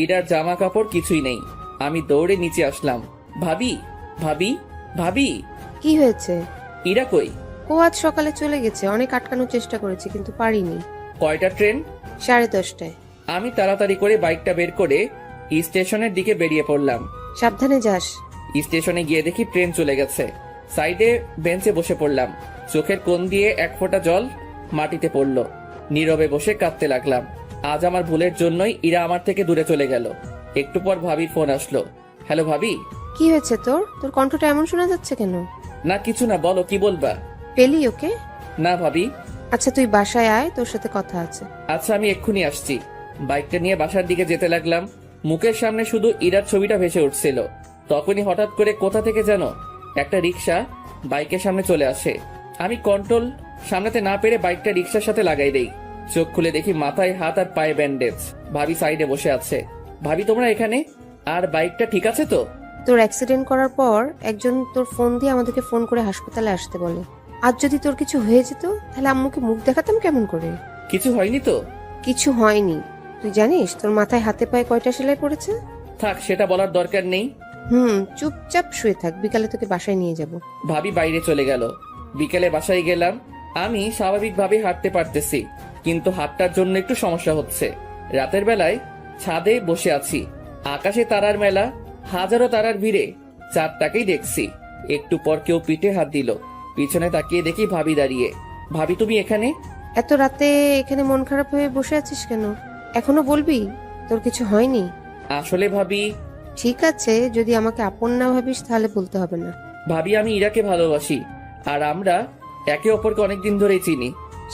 Speaker 2: ইরার জামা কাপড় কিছুই নেই। আমি দৌড়ে নিচে আসলাম। ভাবি, ভাবি, ভাবি।
Speaker 7: কি হয়েছে? ইরা কই? ও আজ সকালে চলে গেছে। অনেক আটকানোর চেষ্টা করেছি কিন্তু পারিনি।
Speaker 2: কয়টা ট্রেন?
Speaker 7: 10:30টায়।
Speaker 2: আমি তাড়াতাড়ি করে বাইকটা বের করে স্টেশনের দিকে বেরিয়ে পড়লাম।
Speaker 7: সাবধানে যাস।
Speaker 2: স্টেশনে গিয়ে দেখি ট্রেন চলে গেছে। সাইডে বেঞ্চে বসে পড়লাম। চোখের কোণ দিয়ে এক ফোঁটা জল মাটিতে পড়লো। নীরবে বসে কাঁদতে লাগলাম। আজ আমার ভুলের জন্যই ইরা আমার থেকে দূরে চলে গেল। একটু পর ভাবির ফোন আসলো। হ্যালো ভাবি।
Speaker 7: কি হয়েছে তোর? তোর কণ্ঠটা এমন শোনা যাচ্ছে কেন?
Speaker 2: না কিছু না, বলো কি বলবা?
Speaker 7: পেলি ওকে?
Speaker 2: না ভাবি।
Speaker 7: আচ্ছা তুই বাসায় আয়, তোর সাথে কথা আছে।
Speaker 2: আচ্ছা আমি এক্ষুনি আসছি। বাইকটা নিয়ে বাসার দিকে যেতে লাগলাম। মুখের সামনে শুধু ইরার ছবিটা ভেসে উঠছিল। তখনই হঠাৎ করে কোথা থেকে যেন একটা রিক্সা বাইকের সামনে চলে আসে। আমি কন্ট্রোল সামলাতে না পেরে বাইকটা রিক্সার সাথে লাগাই দেই। চোখ খুলে দেখি মাথায় হাত আর পায়ে ব্যান্ডেজ। ভাবি সাইডে বসে আছে। ভাবি তোমরা এখানে? আর বাইকটা ঠিক আছে তো?
Speaker 7: তোর অ্যাক্সিডেন্ট করার পর একজন তোর ফোন দিয়ে আমাদেরকে ফোন করে হাসপাতালে আসতে বলে। আজ যদি তোর কিছু হয়ে যেত তাহলে আম্মুকে মুখ দেখাতাম কেমন করে?
Speaker 2: কিছু হয়নি তো?
Speaker 7: কিছু হয়নি। তুই জানিস তোর মাথায় হাতে পায়ে কয়টা সেলাই পড়েছে?
Speaker 2: থাক, সেটা বলার দরকার নেই।
Speaker 7: চুপচাপ শুয়ে থাক, বিকালে তোকে বাসায় নিয়ে যাব।
Speaker 2: ভাবি বাইরে চলে গেল। বিকেলে বাসায় গেলাম। আমি স্বাভাবিকভাবে হাঁটতে পারতেছি, কিন্তু হাতটার জন্য একটু সমস্যা হচ্ছে। রাতের বেলায় ছাদে বসে আছি। আকাশে তারার মেলা, হাজারো তারার ভিড়ে চাঁদটাকেই দেখছি। একটু পর কেউ পিঠে হাত দিল। পিছনে তাকিয়ে দেখি ভাবি দাঁড়িয়ে। ভাবি তুমি এখানে?
Speaker 7: এত রাতে এখানে মন খারাপ হয়ে বসে আছিস কেন? এখনো বলবি তোর কিছু হয়নি?
Speaker 2: আসলে ভাবি।
Speaker 7: ঠিক আছে, যদি আমাকে আপন না ভাবিস তাহলে বলতে হবে না।
Speaker 2: ভাবি আমি ইরাকে ভালোবাসি, আর আমরা একে অপরকে অনেকদিন ধরেই চিনি।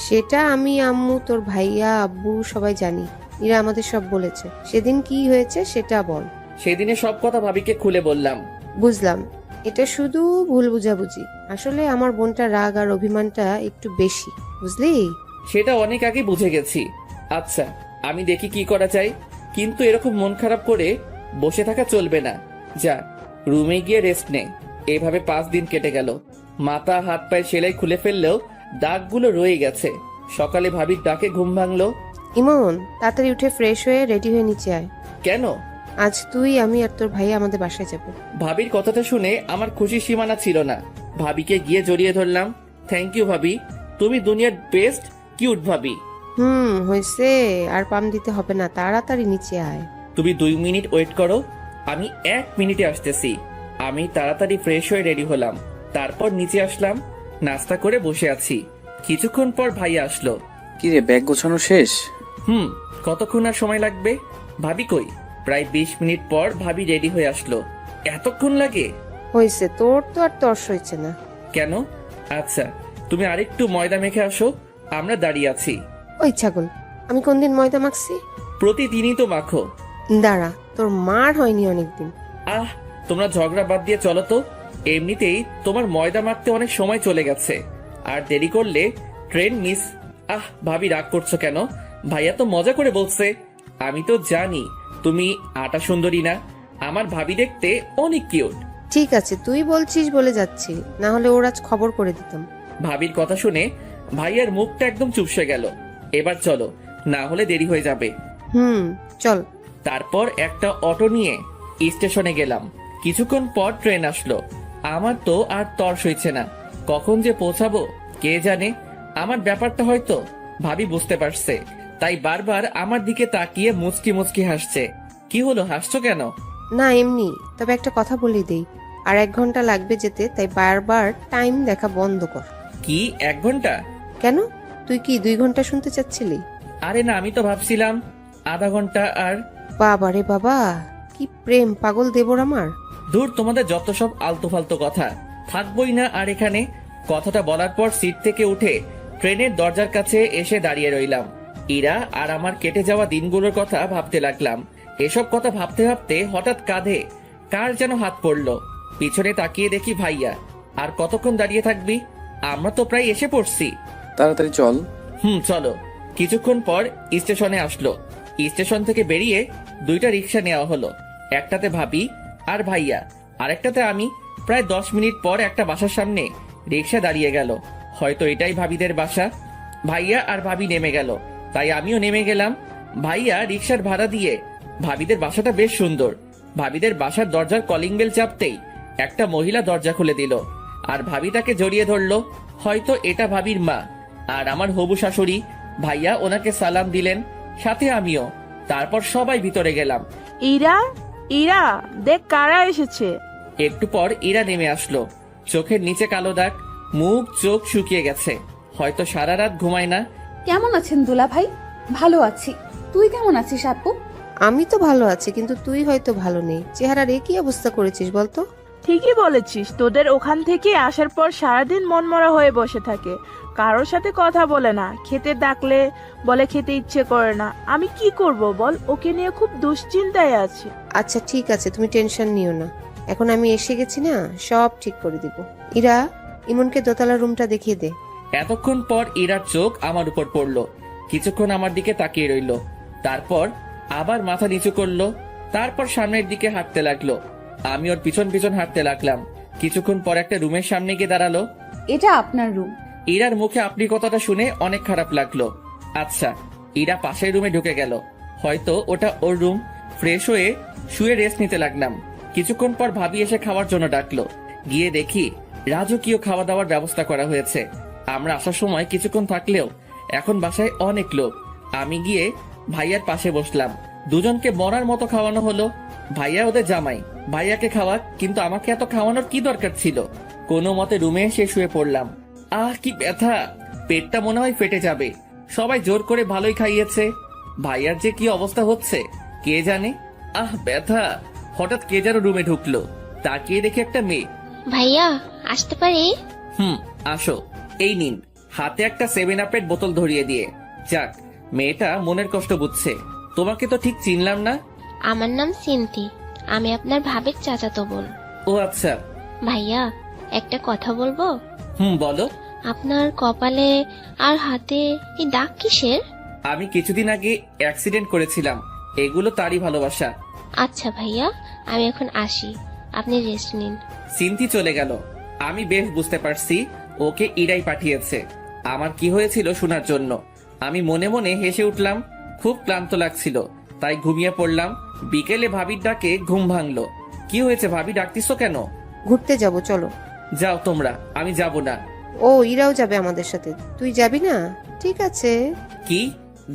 Speaker 7: সেটা আমি, আম্মু, তোর ভাইয়া, আব্বু সবাই জানি। এরা আমাদের সব বলেছে। সেদিন কি হয়েছে সেটা বল।
Speaker 2: সেদিনে সব কথা ভাবিকে খুলে বললাম।
Speaker 7: বুঝলাম, এটা শুধু ভুল বুঝাবুঝি। আসলে আমার বোনটা রাগ আর অভিমানটা একটু বেশি, বুঝলি?
Speaker 2: সেটা অনেক আগে বুঝে গেছি। আচ্ছা আমি দেখি কি করা যায়, কিন্তু এরকম মন খারাপ করে বসে থাকা চলবে না। যা রুমে গিয়ে রেস্ট নে। এভাবে 5 দিন কেটে গেল। মাথা হাত পায়ে সেলাই খুলে ফেললেও দাগগুলো রয়ে গেছে। সকালে ভাবির ডাকে ঘুম ভাঙলো।
Speaker 7: ইমন, তাড়াতাড়ি উঠে ফ্রেশ হয়ে রেডি হয়ে নিচে আয়।
Speaker 2: কেন?
Speaker 7: আজ তুই, আমি আর তোর ভাইয়া আমাদের বাসায় যাব।
Speaker 2: ভাবির কথাটা শুনে আমার খুশির সীমানা ছিল না। ভাবিকে গিয়ে জড়িয়ে ধরলাম। থ্যাংক ইউ ভাবি, তুমি দুনিয়ার বেস্ট কিউট ভাবি।
Speaker 7: হয়েছে, আর পাম দিতে হবে না, তাড়াতাড়ি নিচে আয়।
Speaker 2: তুমি 2 মিনিট ওয়েট করো, আমি 1 মিনিটে আসতেছি। আমি তাড়াতাড়ি ফ্রেশ হয়ে রেডি হলাম। তারপর নিচে আসলাম, নাস্তা করে বসে আছি। কিছুক্ষণ পর ভাইয়া আসলো।
Speaker 4: কি রে, ব্যাগ গোছানো শেষ?
Speaker 2: কতক্ষণ আর সময় লাগবে? ভাবি কই? প্রায় 20 মিনিট পর ভাবি রেডি হয়ে আসলো। এতক্ষণ লাগে?
Speaker 7: হয়েছে, তোর তো আর তর্স হয়েছে না।
Speaker 2: কেন? আচ্ছা তুমি আরেকটু ময়দা মেখে আসো, আমরা দাঁড়িয়ে আছি।
Speaker 7: ওই ছাগল, আমি কোনদিন ময়দা মাখছি?
Speaker 2: প্রতিদিনই তো মাখো।
Speaker 7: দাঁড়া, তোর মার হয়নি অনেকদিন।
Speaker 2: তোমরা ঝগড়া বাদ দিয়ে চলো তো। এমনিতেই তোমার ময়দা মাখতে অনেক সময় চলে গেছে, আর দেরি করলে ট্রেন মিস। ভাবি রাগ করছো কেন? ভাইয়া তো মজা করে বলছে। আমি তো জানি তুমি আটা সুন্দরী না। আমার ভাবি দেখতে অনেক কিউট।
Speaker 7: ঠিক আছে, তুই বলছিস বলে যাচ্ছি, না হলে ওর আজ খবর করে দিতাম।
Speaker 2: ভাবির কথা শুনে ভাইয়ার মুখটা একদম চুপসে গেল। এবার চলো, না হলে দেরি হয়ে যাবে।
Speaker 7: চল।
Speaker 2: তারপর একটা অটো নিয়ে স্টেশনে গেলাম। কিছুক্ষণ পর ট্রেন আসলো। আমার তো আর তর সইছে না, কখন যে পৌঁছাবো কে জানে। আমার ব্যাপারটা হয়তো ভাবি বুঝতে পারছে, তাই বারবার আমার দিকে তাকিয়ে মুচকি মুচকি হাসছে। কি হলো, হাসছো কেন?
Speaker 7: না এমনি, তবে একটা কথা বলে দেই, আর 1 ঘন্টা লাগবে যেতে, তাই বারবার টাইম দেখা বন্ধ কর।
Speaker 2: কি 1 ঘন্টা?
Speaker 7: কেন, তুই কি 2 ঘন্টা শুনতে চাচ্ছিলি?
Speaker 2: আরে না, আমি তো ভাবছিলাম আধা ঘন্টা। আর
Speaker 7: বাবা রে বাবা, কি প্রেম পাগল দেবর আমার।
Speaker 2: দূর, তোমাদের যত সব আলতু ফালতু কথা। থাকবোই না আর এখানে। কথাটা বলার পর সিট থেকে উঠে ট্রেনের দরজার কাছে এসে দাঁড়িয়ে রইলাম। ইরা আর আমার কেটে যাওয়া দিনগুলোর কথা ভাবতে লাগলাম। এসব কথা ভাবতে ভাবতে হঠাৎ কাঁধে কার যেন হাত পড়লো। পিছনে তাকিয়ে দেখি ভাইয়া। আর কতক্ষণ দাঁড়িয়ে থাকবি? আমরা তো প্রায় এসে পড়ছি।
Speaker 4: তাড়াতাড়ি চল।
Speaker 2: চলো। কিছুক্ষণ পর স্টেশনে আসলো। স্টেশন থেকে বেরিয়ে 2টা রিক্সা নেওয়া হলো। একটাতে ভাবি আর ভাইয়া, আরেকটাতে আমি। প্রায় 10 মিনিট পর একটা বাসার সামনে রিক্সা দাঁড়িয়ে গেল। হয়তো এটাই ভাবিদের বাসা। ভাইয়া আর ভাবি নেমে গেল, তাই আমিও নেমে গেলাম। ভাইয়া রিক্সার ভাড়া দিয়ে। ভাবিদের বাসাটা বেশ সুন্দর। ভাবিদের বাসার দরজার কলিং বেল চাপতেই একটা মহিলা দরজা খুলে দিল, আর ভাবি তাকে জড়িয়ে ধরলো। হয়তো এটা ভাবির মা আর আমার হবু শাশুড়ি। ভাইয়া ওনাকে সালাম দিলেন, সাথে আমিও। তারপর সবাই ভিতরে গেলাম।
Speaker 10: ইরা, ইরা, দেখ কারা এসেছে।
Speaker 2: একটু পর ইরা নেমে আসলো। চোখের নিচে কালো দাগ, মুখ চোখ শুকিয়ে গেছে, হয়তো সারা রাত ঘুমায় না।
Speaker 1: কেমন আছেন দুলা ভাই? ভালো আছি। তুই কেমন আছিস আপু?
Speaker 7: আমি তো ভালো আছি, কিন্তু তুই হয়তো ভালো নেই। চেহারার এ কি অবস্থা করেছিস বলতো?
Speaker 10: ঠিকই বলেছিস, তোদের ওখান থেকে আসার পর সারাদিন মনমরা হয়ে বসে থাকে, কারোর সাথে কথা বলে না, খেতে ডাকলে বলে খেতে ইচ্ছে করে না। আমি কি করব বল, ওকে নিয়ে খুব দুশ্চিন্তায় আছি।
Speaker 7: আচ্ছা ঠিক আছে, তুমি টেনশন নিও না, এখন আমি এসে গেছি না, সব ঠিক করে দিব। ইরা, ইমনকে দোতলা রুমটা দেখিয়ে দে।
Speaker 2: এতক্ষণ পর ইরার চোখ আমার উপর পড়লো। কিছুক্ষণ আমার দিকে তাকিয়ে রইলো, তারপর আবার মাথা নিচু করলো, তারপর সামনের দিকে হাঁটতে লাগলো। আমি ওর পিছন পিছন হাঁটতে লাগলাম। কিছুক্ষণ পর একটা রুমের সামনে গিয়ে দাঁড়ালো।
Speaker 1: এটা আপনার রুম।
Speaker 2: ইরার মুখে আপনি কথাটা শুনে অনেক খারাপ লাগলো। আচ্ছা, ইরা পাশের রুমে ঢুকে গেল, হয়তো ওটা ওর রুম। ফ্রেশ হয়ে শুয়ে রেস্ট নিতে লাগলাম। কিছুক্ষণ পর ভাবি এসে খাওয়ার জন্য ডাকলো। গিয়ে দেখি রাজকীয় খাওয়া দাওয়ার ব্যবস্থা করা হয়েছে। আমরা আসার সময় কিছুক্ষণ থাকলেও এখন বাসায় অনেক লোক। আমি গিয়ে ভাইয়ার পাশে বসলাম। দুজনকে মরার মতো খাওয়ানো হলো। ভাইয়া ওদের জামাই, ভাইয়াকে খাওয়াক, কিন্তু আমাকে এত খাওয়ানোর কি দরকার ছিল? কোনো মতে রুমে এসে শুয়ে পড়লাম। কি ব্যথা, পেটটা মনে হয় ফেটে যাবে। সবাই জোর করে ভালোই খাইয়েছে, ভাইয়ার যে কি অবস্থা হচ্ছে কে জানে। ব্যথা। হঠাৎ কে যেন রুমে ঢুকলো, তাকিয়ে দেখি একটা মেয়ে।
Speaker 6: ভাইয়া, আসতে পারি?
Speaker 2: আসো। এই নিন। হাতে একটা 7 আপের বোতল ধরিয়ে দিয়ে। যাক, মেয়েটা মনের কষ্ট বুঝছে। তোমাকে তো ঠিক চিনলাম না।
Speaker 6: আমার নাম সিনথি, আমি আপনার ভাবির চাচাতো বোন।
Speaker 2: ও আচ্ছা।
Speaker 6: ভাইয়া, একটা কথা বলবো?
Speaker 2: বলো।
Speaker 6: আপনার কপালে আর হাতে এই দাগ কিসের?
Speaker 2: আমি কিছুদিন আগে অ্যাক্সিডেন্ট করেছিলাম, এগুলো তারই ভালোবাসা।
Speaker 6: আচ্ছা ভাইয়া, আমি এখন আসি, আপনি রেস্ট নিন।
Speaker 2: সিনথি চলে গেল। আমি বেশ বুঝতে পারছি ওকে ইরাই পাঠিয়েছে আমার কি হয়েছিল শোনার জন্য। আমি মনে মনে হেসে উঠলাম। খুব ক্লান্ত লাগছিল, তাই ঘুমিয়ে পড়লাম। বিকেলে ভাবির ডাকে ঘুম ভাঙলো। কি হয়েছে ভাবি, ডাকতিছো কেন?
Speaker 7: ঘুরতে যাব, চলো।
Speaker 2: যাও তোমরা, আমি যাব না।
Speaker 7: ও, ইরাও যাবে আমাদের সাথে, তুই যাবি না? ঠিক আছে।
Speaker 2: কি?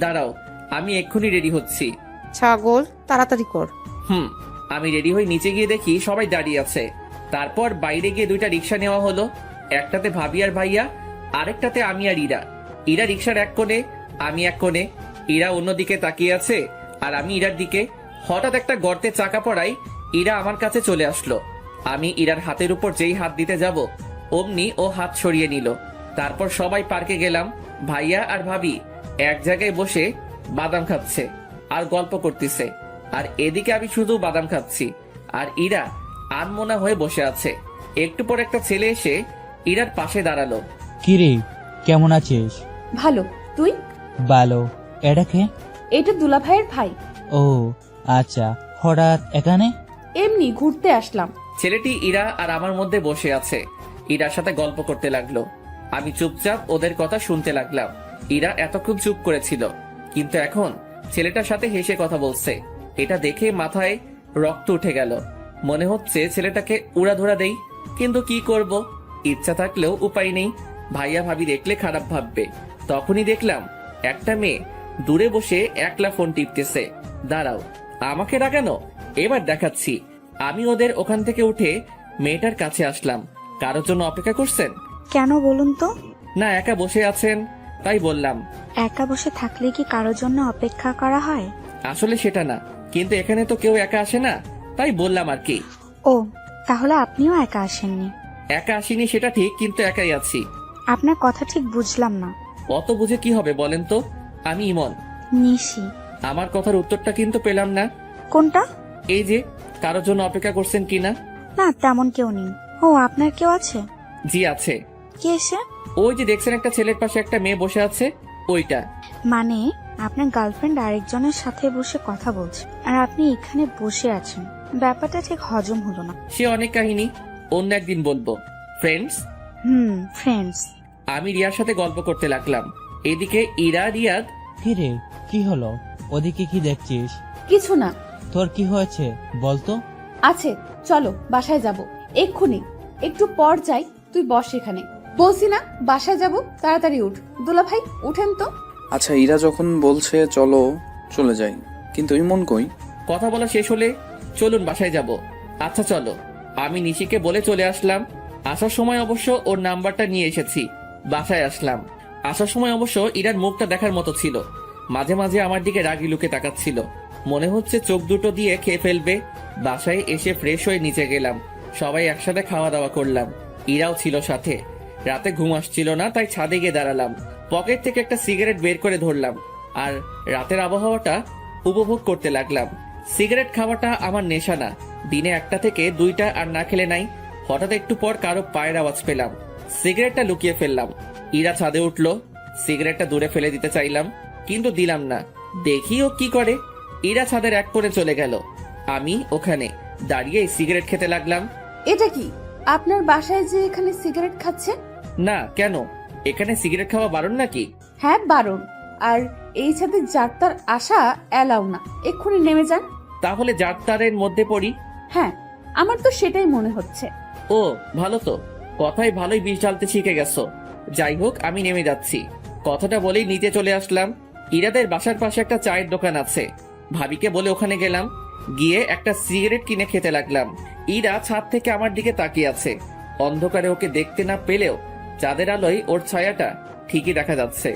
Speaker 2: দাঁড়াও, আমি এক্ষুনি রেডি হচ্ছি।
Speaker 7: ছাগল, তাড়াতাড়ি কর।
Speaker 2: আমি রেডি হয়ে নিচে গিয়ে দেখি সবাই দাঁড়িয়ে আছে। তারপর বাইরে গিয়ে 2টা রিক্সা নেওয়া হলো। একটাতে ভাবি আর ভাইয়া, আরেকটাতে আমি আর ইরা। ইরা রিক্সার এক কোণে, আমি এক কোণে। ইরা অন্যদিকে তাকিয়ে আছে আর আমি ইরার দিকে। হঠাৎ একটা গর্তে চাকা পড়াই ইরা আমার কাছে চলে আসলো। আমি ইরার হাতের উপর যেই হাত দিতে যাব, অমনি ও হাত সরিয়ে নিল। তারপর সবাই পার্কে গেলাম। ভাইয়া আর ভাবি এক জায়গায় বসে বাদাম খাচ্ছে আর গল্প করতেছে, আর এদিকে আমি শুধু বাদাম খাচ্ছি আর ইরা আনমনা হয়ে বসে আছে। একটু পর একটা ছেলে এসে ইরার পাশে দাঁড়ালো।
Speaker 11: কিরে, কেমন আছিস?
Speaker 1: ভালো। তুই?
Speaker 11: ভালো। এটা কে?
Speaker 1: এটা দুলা ভাইয়ের ভাই।
Speaker 11: ও আচ্ছা, হঠাৎ এখানে?
Speaker 1: এমনি ঘুরতে আসলাম।
Speaker 2: ছেলেটি ইরা আর আমার মধ্যে বসে আছে, ইরার সাথে গল্প করতে লাগলো। আমি চুপচাপ ওদের কথা শুনতে লাগলাম। ইরা এতক্ষণ চুপ করেছিল, কিন্তু এখন ছেলেটার সাথে হেসে কথা বলছে। এটা দেখে মাথায় রক্ত উঠে গেল। মনে হচ্ছে ছেলেটাকে উড়াধুরা দেই, কিন্তু কি করব, ইচ্ছা থাকলেও উপায় নেই। ভাইয়া ভাবি দেখলে খারাপ ভাববে। তখনই দেখলাম একটা মেয়ে দূরে বসে একলা ফোন টিপতেছে। দাঁড়াও, আমাকে ডাকানো, এবার দেখাচ্ছি। আমি ওদের ওখান থেকে উঠে মেয়েটার কাছে আসলাম। কারোর জন্য অপেক্ষা করছেন?
Speaker 12: কেন বলুন তো?
Speaker 2: না, একা বসে আছেন তাই বললাম।
Speaker 12: একা বসে থাকলে কি কারোর জন্য অপেক্ষা করা হয়?
Speaker 2: আসলে সেটা না, কিন্তু এখানে তো কেউ একা আসে না, তাই বললাম আর কি।
Speaker 12: ও, তাহলে আপনিও একা আসেননি?
Speaker 2: একা আসিনি সেটা ঠিক, কিন্তু একাই আছি।
Speaker 12: আপনার কথা ঠিক বুঝলাম না।
Speaker 2: অত বুঝে কি হবে বলেন তো, আমি ইমন।
Speaker 12: নিশি।
Speaker 2: আমার কথার উত্তরটা কিন্তু পেলাম না।
Speaker 12: কোনটা?
Speaker 2: এই যে কারোর জন্য অপেক্ষা করছেন কিনা।
Speaker 12: না, তেমন কেউ নেই। ও, আপনার কেউ আছে?
Speaker 2: জি আছে।
Speaker 12: কে এসে?
Speaker 2: ওই যে দেখছেন একটা ছেলের পাশে একটা মেয়ে বসে আছে, ওইটা।
Speaker 12: মানে আপনার গার্লফ্রেন্ড আরেকজনের সাথে বসে কথা বলছে আর আপনি এখানে বসে আছেন? ব্যাপারটা ঠিক হজম হলো না।
Speaker 2: সে অনেক কাহিনী, অন্য একদিন বলবো। ফ্রেন্ডস।
Speaker 12: ফ্রেন্ডস।
Speaker 2: আমি রিয়ার সাথে গল্প করতে লাগলাম। এদিকে ইরা রিয়াদ।
Speaker 11: কিরে, কি হলো? ওদিকে কি দেখছিস?
Speaker 1: কিছু না।
Speaker 11: তোর কি হয়েছে বলতো?
Speaker 1: আছে, চলো বাসায় যাব এক্ষুনি। একটু পর যাই, তুই বস এখানে। বলছি না বাসায় যাব, তাড়াতাড়ি উঠ। দুলা ভাই উঠেন তো।
Speaker 4: আচ্ছা, ইরা যখন বলছে চলো, চলে যাই, কিন্তু ইমন কই?
Speaker 2: কথা বলা শেষ হলে চলুন বাসায় যাব। আচ্ছা চলো। আমি নিশিকে বলে চলে আসলাম। আসার সময় অবশ্য ওর নাম্বারটা নিয়ে এসেছি। বাসায় আসলাম। আসার সময় অবশ্য ইরার মুখটা দেখার মতো ছিল। মাঝে মাঝে আমার দিকে রাগি লুকে তাকাচ্ছিল, মনে হচ্ছে চোখ দুটো দিয়ে খেয়ে ফেলবে। বাসায় এসে ফ্রেশ হয়ে নিচে গেলাম। সবাই একসাথে খাওয়া দাওয়া করলাম। ইরাও ছিল সাথে। রাতে ঘুম আসছিল না, তাই ছাদে গিয়ে দাঁড়ালাম। পকেট থেকে একটা সিগারেট বের করে ধরলাম আর রাতের আবহাওয়াটা উপভোগ করতে লাগলাম। সিগারেট খাওয়াটা আমার নেশা না, দিনে 1টা থেকে 2টা আর না খেলে নাই। হঠাৎ একটু পর কারো পায়ের আওয়াজ পেলাম। সিগারেটটা লুকিয়ে ফেললাম। ইরা ছাদে উঠলো। সিগারেটটা দূরে ফেলে দিতে চাইলাম, কিন্তু দিলাম না। দেখি ও কি করে। ইরা ছাদের এক করে চলে গেল। আমি ওখানে দাঁড়িয়ে সিগারেট খেতে লাগলাম।
Speaker 1: এটা কি আপনার বাসায় যে এখানে সিগারেট খাচ্ছেন?
Speaker 2: না, কেন? এখানে সিগারেট খাওয়া বারণ নাকি?
Speaker 1: হ্যাঁ বারণ। আর এই ছাদে যাত্রার আশা এলাও না, এক্ষুনি নেমে যান।
Speaker 2: তাহলে যাত্রার মধ্যে পড়ি?
Speaker 1: হ্যাঁ, আমার তো সেটাই মনে হচ্ছে।
Speaker 2: ও ভালো তো, কথায় ভালোই বিষ ঢালতে শিখে গেছো। যাই হোক, আমি নেমে যাচ্ছি। কথাটা বলেই নিচে চলে আসলাম। ইরাদের বাসার পাশে একটা চায়ের দোকান আছে। ভাবিকে বলে ওখানে গেলাম। গিয়ে একটা সিগারেট কিনে খেতে লাগলাম। ইরা ছাদ থেকে আমার দিকে তাকিয়ে আছে। অন্ধকারে ওকে দেখতে না পেলেও চাঁদের আলোয় ওর ছায়াটা ঠিকই দেখা যাচ্ছে।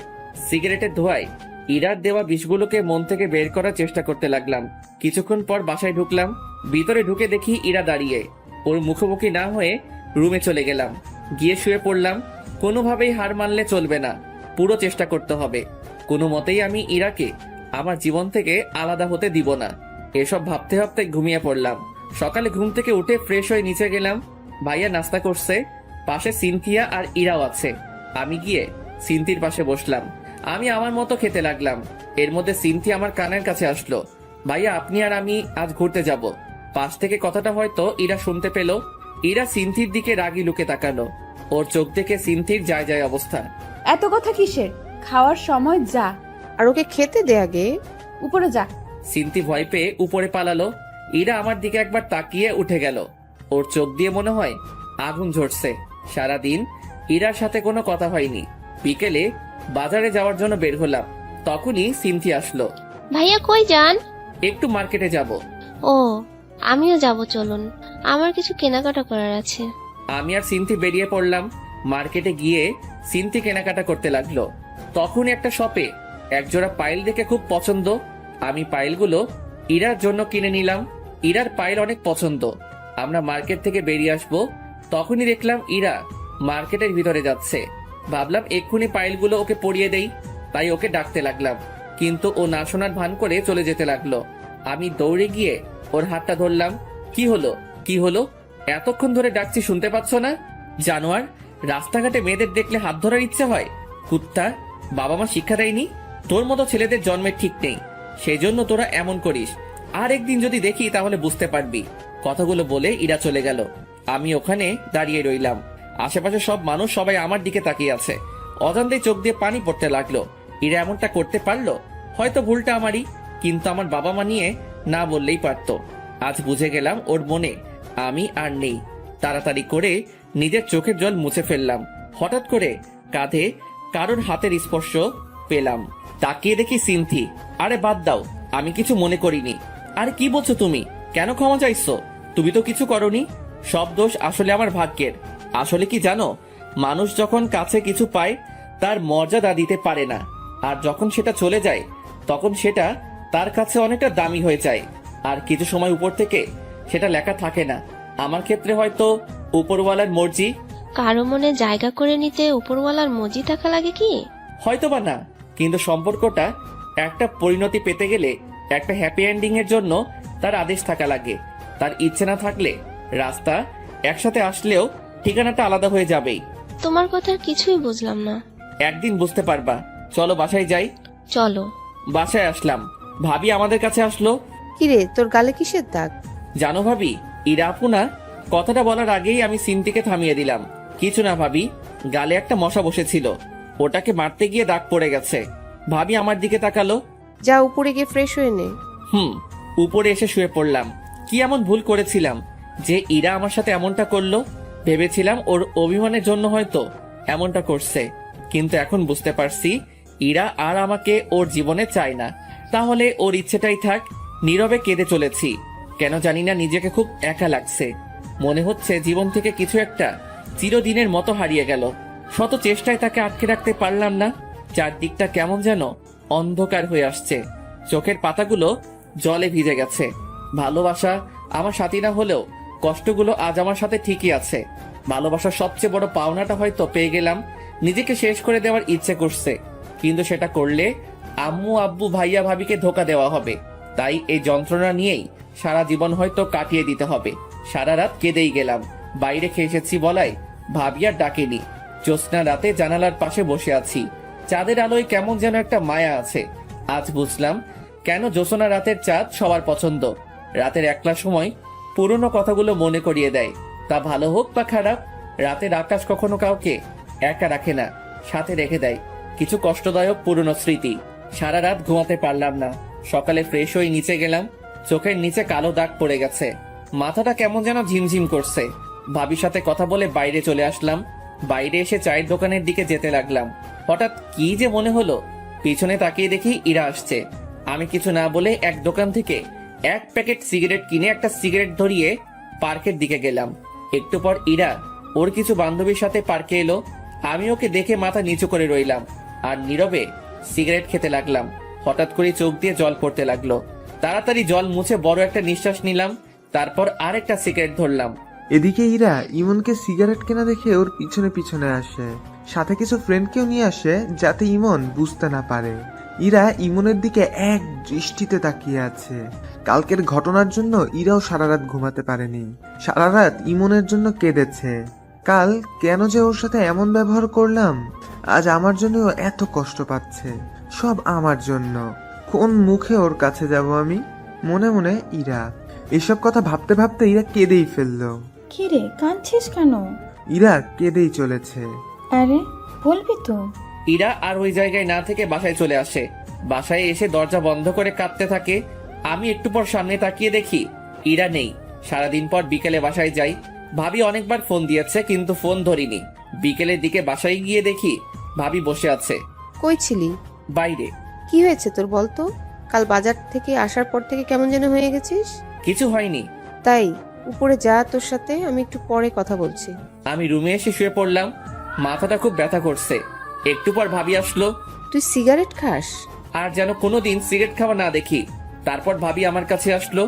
Speaker 2: সিগারেটের ধোঁয়ায় ইরার দেওয়া বিষগুলোকে মন থেকে বের করার চেষ্টা করতে লাগলাম। কিছুক্ষণ পর বাসায় ঢুকলাম। ভিতরে ঢুকে দেখি ইরা দাঁড়িয়ে। ওর মুখোমুখি না হয়ে রুমে চলে গেলাম। গিয়ে শুয়ে পড়লাম। কোনোভাবেই হার মানলে চলবে না, পুরো চেষ্টা করতে হবে। কোনো মতেই আমি ইরাকে আমার জীবন থেকে আলাদা হতে দিব না। এসব ভাবতে ভাবতে ঘুমিয়ে পড়লাম। সকালে ঘুম থেকে উঠে ফ্রেশ হয়ে নিচে গেলাম। ভাইয়া নাস্তা করছে, পাশে সিনথিয়া আর ইরাও আছে। আমি গিয়ে সিনথির পাশে বসলাম। আমি আমার মতো খেতে লাগলাম। এর মধ্যে সিনথিয়া আমার কানের কাছে আসলো। ভাইয়া, আপনি আর আমি আজ ঘুরতে যাব। পাশ থেকে কথাটা হয়তো ইরা শুনতে পেল। ইরা সিনথির দিকে রাগি লুকে তাকালো। ওর চোখ দেখে সিনথির যায় যায় অবস্থা।
Speaker 1: এত কথা কিসের? খাওয়ার সময় যা।
Speaker 7: আর ওকে খেতে দে আগে।
Speaker 1: উপরে যা।
Speaker 2: সিনথি ভয় পেয়ে উপরে পালালো। ইরা আমার দিকে একবার তাকিয়ে উঠে গেল। ওর চোখ দিয়ে মনে হয় আগুন ঝরছে। সারাদিন ইরার সাথে কোনো কথা হয়নি। বিকেলে বাজারে যাওয়ার জন্য বের হলাম। তখনই সিনথি আসলো।
Speaker 6: ভাইয়া কই যান?
Speaker 2: একটু মার্কেটে যাব।
Speaker 6: ও, আমিও যাব, চলুন। আমার কিছু কেনাকাটা করার আছে।
Speaker 2: আমি আর সিনথি বেরিয়ে পড়লাম। মার্কেটে গিয়ে সিনথি কেনাকাটা করতে লাগলো। তখন একটা শপে একজোড়া পাইল দেখে খুব পছন্দ। আমি পাইলগুলো ইরার জন্য কিনে নিলাম। ইরার পাইল অনেক পছন্দ। আমরা মার্কেট থেকে বেরিয়ে আসবো, তখনই দেখলাম ইরা মার্কেটের ভিতরে যাচ্ছে। ভাবলাম এক্ষুনি পাইলগুলো ওকে পরিয়ে দেই, তাই ওকে ডাকতে লাগলাম। কিন্তু ও না শোনার ভান করে চলে যেতে লাগলো। আমি দৌড়ে গিয়ে ওর হাতটা ধরলাম। কি হলো, কি হলো? এতক্ষণ ধরে ডাকছি, শুনতে পাচ্ছ না? জানোয়ার, রাস্তাঘাটে মেয়েদের দেখলে হাত ধরার ইচ্ছে হয়? কুত্তা, বাবা মা শিক্ষা দেয়নি? তোর মতো ছেলেদের জন্মের ঠিক নেই, সেই জন্য তোরা এমন করিস। আর একদিন যদি দেখি তাহলে বুঝতে পারবি। কথাগুলো বলে ইরা চলে গেল। আমি ওখানে দাঁড়িয়ে রইলাম। আশেপাশে সব মানুষ সবাই আমার দিকে তাকিয়ে আছে। অজান্তে চোখ দিয়ে পানি পড়তে লাগলো। ইরা এমনটা করতে পারলো? হয়তো ভুলটা আমারই, কিন্তু আমার বাবা মা নিয়ে না বললেই পারতো। আজ বুঝে গেলাম ওর মনে আমি আর নেই। তাড়াতাড়ি করে নিজের চোখের জল মুছে ফেললাম। হঠাৎ করে কাঁধে কারোর হাতের স্পর্শ পেলাম। তাকিয়ে দেখি সিনথি। আরে বাদ দাও, আমি কিছু মনে করিনি। আরে কি বলছো তুমি? কেন ক্ষমা চাইছো? তুমি তো কিছু করনি। সব দোষ আসলে আমার ভাগ্যের। আসলে কি জানো, মানুষ যখন কাছে কিছু পায় তার মর্যাদা দিতে পারে না, আর যখন সেটা চলে যায় তখন সেটা তার কাছে অনেকটা দামি হয়ে যায়। আর কিছু সময় উপর থেকে সেটা লেখা থাকে না। আমার ক্ষেত্রে হয়তো উপরওয়ালার মর্জি।
Speaker 6: কারো মনে জায়গা করে নিতে উপরওয়ালার মর্জি থাকা লাগে কি?
Speaker 2: হয়তো বা না, কিন্তু সম্পর্কটা একটা পরিণতি পেতে গেলে, একটা হ্যাপি এন্ডিং এর জন্য তার আদেশ থাকা লাগে। তার ইচ্ছে না থাকলে রাস্তা একসাথে আসলেও ঠিকানাটা আলাদা হয়ে যাবেই।
Speaker 6: তোমার কথার কিছুই বুঝলাম না।
Speaker 2: একদিন বুঝতে পারবা। চলো বাসায় যাই।
Speaker 6: চলো।
Speaker 2: বাসায় আসলাম। ভাবি আমাদের কাছে আসলো।
Speaker 7: কিরে, তোর গালে কিসের দাগ?
Speaker 2: জানো ভাবি, ইরা আপু না? কথাটা বলার আগেই আমি সিনথিকে থামিয়ে দিলাম। কিছু না ভাবি, গালে একটা মশা বসেছিল, ওটাকে মারতে গিয়ে দাগ পড়ে গেছে। ভাবি আমার দিকে তাকালো।
Speaker 7: যা উপরে গিয়ে ফ্রেশ হয়ে নে।
Speaker 2: উপরে এসে শুয়ে পড়লাম। কি এমন ভুল করেছিলাম যে ইরা আমার সাথে এমনটা করলো? ভেবেছিলাম ওর অভিমানের জন্য হয়তো এমনটা করছে, কিন্তু এখন বুঝতে পারছি ইরা আর আমাকে ওর জীবনে চায় না। তাহলে ওর ইচ্ছেটাই থাক। নীরবে কেঁদে চলেছি। কেন জানি না নিজেকে খুব একা লাগছে। মনে হচ্ছে জীবন থেকে কিছু একটা চিরদিনের মতো হারিয়ে গেল। শত চেষ্টায় তাকে আটকে রাখতে পারলাম না। চারদিকটা কেমন যেন অন্ধকার হয়ে আসছে। চোখের পাতাগুলো জলে ভিজে গেছে। ভালোবাসা আমার সাথী না হলেও কষ্টগুলো আজ আমার সাথে ঠিকই আছে। ভালোবাসার সবচেয়ে বড় পাওনাটা হয়তো পেয়ে গেলাম। নিজেকে শেষ করে দেওয়ার ইচ্ছে করছে, কিন্তু সেটা করলে আম্মু আব্বু ভাইয়া ভাবিকে ধোকা দেওয়া হবে। তাই এই যন্ত্রণা নিয়েই সারা জীবন হয়তো কাটিয়ে দিতে হবে। সারা রাত কেঁদেই গেলাম। বাইরে খেয়ে এসেছি বলাই ভাবি আর ডাকেনি। জ্যোৎস্না রাতে জানালার পাশে বসে আছি। চাঁদের আলোয় কেমন যেন একটা মায়া আছে। আজ বুঝলাম কেন জ্যোৎস্না রাতের চাঁদ সবার পছন্দ। রাতের একলা সময় পুরনো কথাগুলো মনে করিয়ে দেয়। তা ভালো হোক বা খারাপ, রাতের আকাশ কখনো কাউকে একা রাখে না, সাথে রেখে দেয় কিছু কষ্টদায়ক পুরনো স্মৃতি। সারা রাত ঘুমাতে পারলাম না। সকালে ফ্রেশ হয়ে নিচে গেলাম। চোখের নিচে কালো দাগ পড়ে গেছে। মাথাটা কেমন যেন ঝিমঝিম করছে। ভাবির সাথে কথা বলে বাইরে চলে আসলাম। বাইরে এসে চায়ের দোকানের দিকে যেতে লাগলাম। হঠাৎ কি যে মনে হলো, পিছনে তাকিয়ে দেখি ইরা আসছে। আমি কিছু না বলে এক দোকান থেকে এক প্যাকেট সিগারেট কিনে একটা সিগারেট ধরিয়ে পার্কের দিকে গেলাম। একটু পর ইরা ওর কিছু বান্ধবীর সাথে পার্কে এলো। আমি ওকে দেখে মাথা নিচু করে রইলাম আর নীরবে সিগারেট খেতে লাগলাম। হঠাৎ করে চোখ দিয়ে জল পড়তে লাগলো। তাড়াতাড়ি জল মুছে বড় একটা নিঃশ্বাস নিলাম। তারপর আরেকটা সিগারেট ধরলাম।
Speaker 13: এদিকে ইরা ইমনকে সিগারেট কেনা দেখে ওর পিছনে পিছনে আসে, সাথে কিছু ফ্রেন্ডকেও নিয়ে আসে যাতে ইমন বুঝতে না পারে। ইরা ইমনের দিকে এক দৃষ্টিতে তাকিয়ে আছে। কালকের ঘটনার জন্য ইরাও সারা রাত ঘুমাতে পারেনি। সারা রাত ইমনের জন্য কেঁদেছে। কাল কেন যে ওর সাথে এমন ব্যবহার করলাম, আজ আমার জন্য ও এত কষ্ট পাচ্ছে। সব আমার জন্য। কোন মুখে ওর কাছে যাব আমি? মনে মনে ইরা। এসব কথা ভাবতে ভাবতে ইরা কেঁদেই ফেললো।
Speaker 12: কি রে, কাঁদছিস কেন?
Speaker 13: ইরা কেঁদেই চলেছে।
Speaker 12: আরে বলবি তো?
Speaker 2: ইরা আর ওই জায়গায় না থেকে বাসায় চলে আসে। বাসায় এসে দরজা বন্ধ করে কাঁদতে থাকে। আমি একটু পর সামনে তাকিয়ে দেখি ইরা নেই। সারাদিন পর বিকেলে বাসায় যাই। ভাবি অনেকবার ফোন দিয়েছে কিন্তু ফোন ধরিনি। বিকেলের দিকে বাসায় গিয়ে দেখি ভাবি বসে আছে।
Speaker 7: কই ছিলি?
Speaker 2: বাইরে।
Speaker 7: কি হয়েছে তোর বলতো? কাল বাজার থেকে আসার পর থেকে কেমন যেন হয়ে গেছিস।
Speaker 2: কিছু হয়নি।
Speaker 7: তাই উপরে যা, তোর সাথে আমি একটু পরে কথা বলছি।
Speaker 2: আমি রুমে এসে শুয়ে পড়লাম। মাথাটা খুব ব্যথা করছে। একটু পর ভাবি আসলো।
Speaker 7: তুই সিগারেট খাস?
Speaker 2: আর যেন কোনোদিন সিগারেট খাওয়া না দেখি। তারপর ভাবি আমার কাছে আসলো।